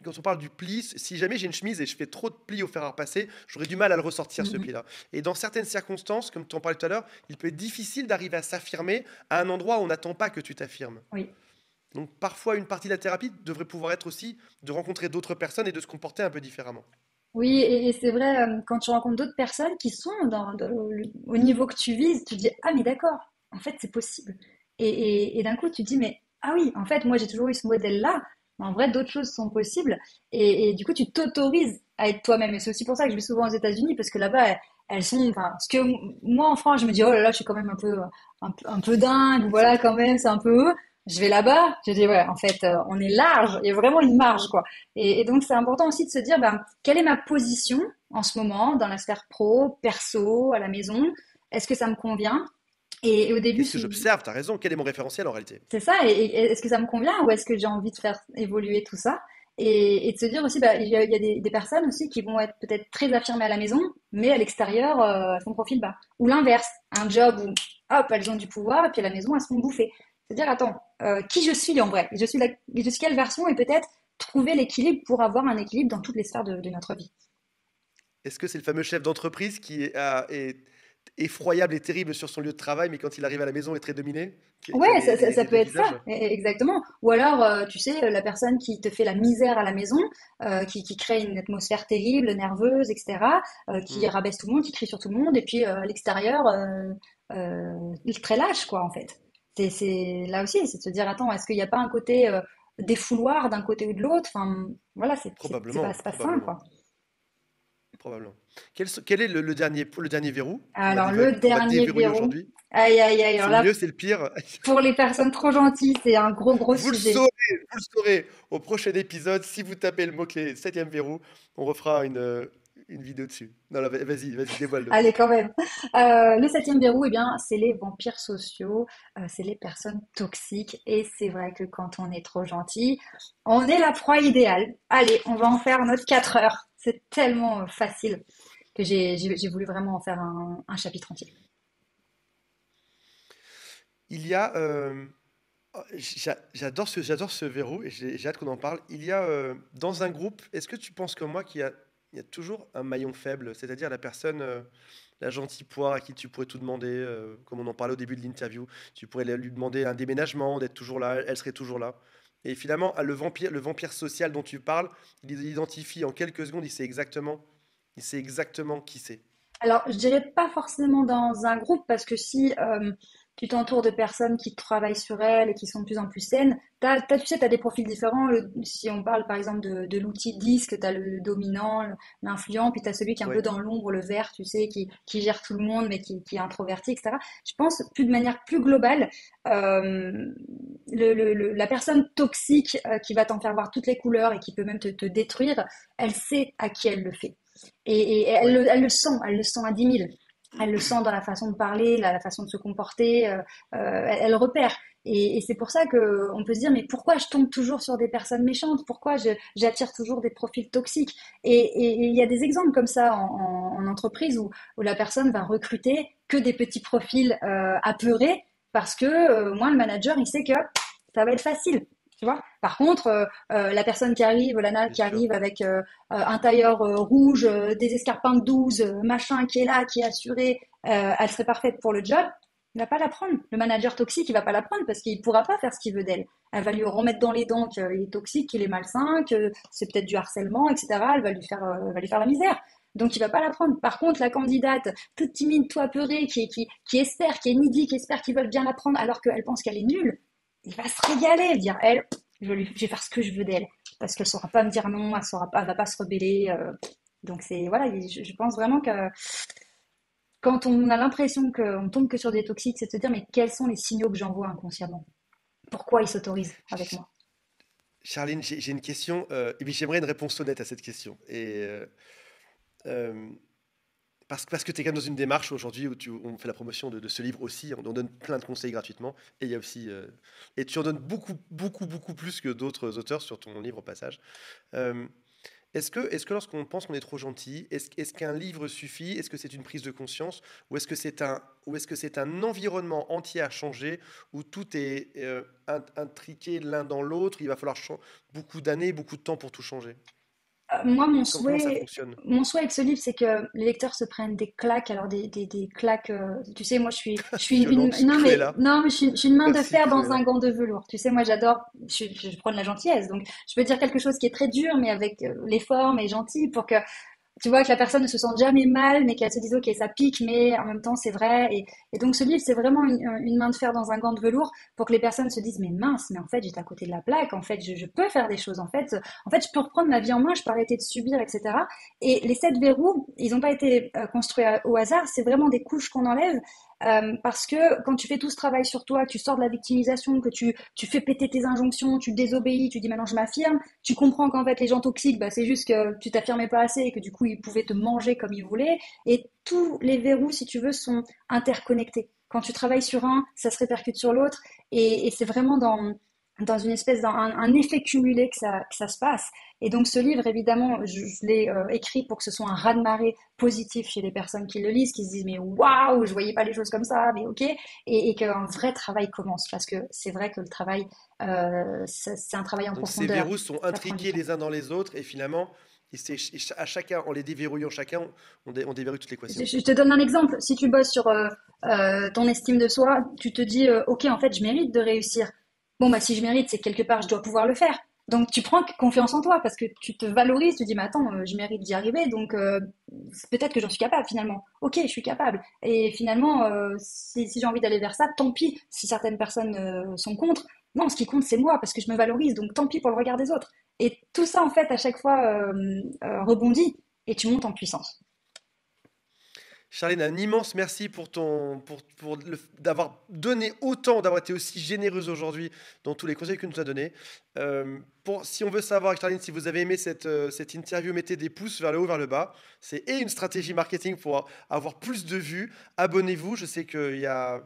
quand on parle du pli, si jamais j'ai une chemise et je fais trop de plis au fer à repasser, j'aurais du mal à le ressortir ce Mm. pli-là. Et dans certaines circonstances, comme tu en parlais tout à l'heure, il peut être difficile d'arriver à s'affirmer à un endroit où on n'attend pas que tu t'affirmes. Oui. Donc parfois, une partie de la thérapie devrait pouvoir être aussi de rencontrer d'autres personnes et de se comporter un peu différemment. Oui, et c'est vrai, quand tu rencontres d'autres personnes qui sont au niveau que tu vises, tu te dis, ah mais d'accord, en fait c'est possible. Et d'un coup tu te dis, mais ah oui, en fait moi j'ai toujours eu ce modèle-là, mais en vrai d'autres choses sont possibles. Et du coup tu t'autorises à être toi-même. Et c'est aussi pour ça que je vais souvent aux États-Unis, parce que là-bas elles sont, enfin, ce que moi en France je me dis, oh là là, je suis quand même un peu dingue, C'est voilà quand même, c'est un peu eux. Je vais là-bas, je dis, ouais, en fait on est large, il y a vraiment une marge quoi. Et donc, c'est important aussi de se dire, ben, quelle est ma position en ce moment dans la sphère pro, perso, à la maison? Est-ce que ça me convient? Et au début, qu'est-ce que j'observe? T'as raison. Quel est mon référentiel en réalité? c'est ça. Et est-ce que ça me convient ou est-ce que j'ai envie de faire évoluer tout ça? Et de se dire aussi, bah, il y a des personnes aussi qui vont être peut-être très affirmées à la maison, mais à l'extérieur, elles font profil bas. Ou l'inverse, un job où, hop, elles ont du pouvoir et puis à la maison, elles se font bouffer. C'est-à-dire, attends, qui je suis en vrai? Je suis quelle version? Et peut-être trouver l'équilibre pour avoir un équilibre dans toutes les sphères de notre vie. Est-ce que c'est le fameux chef d'entreprise qui est effroyable et terrible sur son lieu de travail, mais quand il arrive à la maison, est très dominé, qui a Ouais, ça les peut deux être ça, visages? exactement. Ou alors, tu sais, la personne qui te fait la misère à la maison, qui crée une atmosphère terrible, nerveuse, etc., qui Hmm. rabaisse tout le monde, qui crie sur tout le monde, et puis à l'extérieur, il est très lâche, quoi, en fait. Là aussi, c'est de se dire, attends, est-ce qu'il n'y a pas un côté défouloir d'un côté ou de l'autre? Enfin, voilà, Probablement, c'est pas sain, probablement, quoi. probablement. Quel est le dernier verrou Alors, le qu'on va dernier déverrouiller verrou, aujourd'hui? aïe, aïe, aïe, alors C'est le là, mieux, c'est le pire. pour les personnes trop gentilles, c'est un gros Vous le sujet. saurez, vous le saurez au prochain épisode. Si vous tapez le mot-clé septième verrou, on refera une vidéo dessus. Non, là, vas-y, dévoile-le. Allez, quand même. Le septième verrou, eh bien, c'est les vampires sociaux, c'est les personnes toxiques. Et c'est vrai que quand on est trop gentil, on est la proie idéale. Allez, on va en faire notre 4 heures. C'est tellement facile que j'ai voulu vraiment en faire un chapitre entier. Il y a, j'adore ce verrou et j'ai hâte qu'on en parle. Il y a dans un groupe, est-ce que tu penses comme moi il y a toujours un maillon faible, c'est-à-dire la personne, la gentille poire à qui tu pourrais tout demander, comme on en parlait au début de l'interview, tu pourrais lui demander un déménagement, d'être toujours là, elle serait toujours là. Et finalement, le vampire social dont tu parles, il identifie en quelques secondes, il sait exactement qui c'est. Alors, je dirais pas forcément dans un groupe, parce que si tu t'entoures de personnes qui travaillent sur elles et qui sont de plus en plus saines, tu sais, tu as des profils différents. Si on parle par exemple de l'outil disque, tu as le dominant, l'influent, puis tu as celui qui est un peu Ouais. dans l'ombre, le vert, tu sais, qui gère tout le monde, mais qui est introverti, etc. Je pense, plus de manière plus globale, euh, la personne toxique qui va t'en faire voir toutes les couleurs et qui peut même te détruire, elle sait à qui elle le fait. Et Ouais. elle le sent à 10 000. Elle le sent dans la façon de parler, la façon de se comporter, elle repère. Et c'est pour ça que on peut se dire, mais pourquoi je tombe toujours sur des personnes méchantes? Pourquoi j'attire toujours des profils toxiques? Et il y a des exemples comme ça en entreprise où la personne va recruter que des petits profils apeurés parce que moi, le manager, il sait que ça va être facile. Tu vois. Par contre, la personne qui arrive, la nana Bien qui sûr. arrive avec un tailleur rouge, des escarpins de 12, machin qui est là, qui est assuré, elle serait parfaite pour le job. Il va pas la prendre. Le manager toxique, il va pas la prendre parce qu'il pourra pas faire ce qu'il veut d'elle. Elle va lui remettre dans les dents qu'il est toxique, qu'il est malsain, que c'est peut-être du harcèlement, etc. Elle va lui faire la misère. Donc il va pas la prendre. Par contre, la candidate toute timide, tout apeurée, qui espère, qui est needy, qui espère qu'ils veulent bien la prendre alors qu'elle pense qu'elle est nulle, il va se régaler, dire elle, je vais faire ce que je veux d'elle parce qu'elle saura pas me dire non, elle va pas se rebeller. Donc c'est voilà, je pense vraiment que quand on a l'impression qu'on tombe que sur des toxiques, c'est de se dire mais quels sont les signaux que j'envoie inconsciemment? Pourquoi ils s'autorisent avec Ch- moi? Charline, j'ai une question, et puis j'aimerais une réponse honnête à cette question. Euh, parce que tu es quand même dans une démarche aujourd'hui où on fait la promotion de ce livre aussi, on donne plein de conseils gratuitement, et il y a aussi, et tu en donnes beaucoup, beaucoup, beaucoup plus que d'autres auteurs sur ton livre au passage. Euh, est-ce que lorsqu'on pense qu'on est trop gentil, est-ce qu'un livre suffit? Est-ce que c'est une prise de conscience? Ou est-ce que c'est un environnement entier à changer, où tout est intriqué l'un dans l'autre, il va falloir beaucoup d'années, beaucoup de temps pour tout changer? Moi, Comment ça fonctionne? mon souhait avec ce livre, c'est que les lecteurs se prennent des claques. Alors des claques. Tu sais, moi, je suis Violente, Cruella. non, mais je suis une main de Merci, fer dans un Cruella. gant de velours. Tu sais, moi, j'adore. Je prends de la gentillesse, donc je peux dire quelque chose qui est très dur, mais avec les formes et gentil, pour que tu vois que la personne ne se sente jamais mal, mais qu'elle se dise ok, ça pique, mais en même temps c'est vrai. Et donc ce livre, c'est vraiment une main de fer dans un gant de velours pour que les personnes se disent mais mince, mais en fait j'étais à côté de la plaque, en fait je peux faire des choses, en fait je peux reprendre ma vie en main, je peux arrêter de subir, etc. Et les 7 verrous, ils n'ont pas été construits au hasard, c'est vraiment des couches qu'on enlève. Parce que quand tu fais tout ce travail sur toi, que tu sors de la victimisation, que tu fais péter tes injonctions, tu désobéis, tu dis maintenant je m'affirme, tu comprends qu'en fait les gens toxiques, bah, c'est juste que tu t'affirmais pas assez et que du coup ils pouvaient te manger comme ils voulaient. Et tous les verrous, si tu veux, sont interconnectés. Quand tu travailles sur un, ça se répercute sur l'autre. Et c'est vraiment dans une espèce d'un effet cumulé que ça se passe. Et donc ce livre, évidemment, je l'ai écrit pour que ce soit un raz-de-marée positif chez les personnes qui le lisent, qui se disent mais waouh, je voyais pas les choses comme ça, mais ok, et qu'un vrai travail commence, parce que c'est vrai que le travail, c'est un travail en Donc ces profondeur, verrous sont ça prend du intriqués temps. les uns dans les autres, et finalement, à chacun, en les déverrouillant chacun, on déverrouille toute l'équation. Je te donne un exemple. Si tu bosses sur ton estime de soi, tu te dis, ok, en fait, je mérite de réussir. Bon, bah, si je mérite, c'est que quelque part, je dois pouvoir le faire. Donc, tu prends confiance en toi parce que tu te valorises, tu dis, mais attends, je mérite d'y arriver, donc peut-être que j'en suis capable finalement. Ok, je suis capable. Et finalement, si j'ai envie d'aller vers ça, tant pis si certaines personnes sont contre. Non, ce qui compte, c'est moi parce que je me valorise, donc tant pis pour le regard des autres. Et tout ça, en fait, à chaque fois, rebondit et tu montes en puissance. Charlène, un immense merci d'avoir donné autant, d'avoir été aussi généreuse aujourd'hui dans tous les conseils que tu nous as donnés. Si on veut savoir, Charlène, si vous avez aimé cette interview, mettez des pouces vers le haut, vers le bas. C'est une stratégie marketing pour avoir plus de vues. Abonnez-vous. Je sais qu'il y a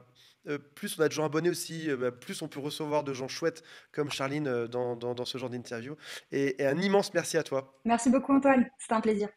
plus on a de gens abonnés aussi, plus on peut recevoir de gens chouettes comme Charline dans ce genre d'interview. Et un immense merci à toi. Merci beaucoup Antoine, c'était un plaisir.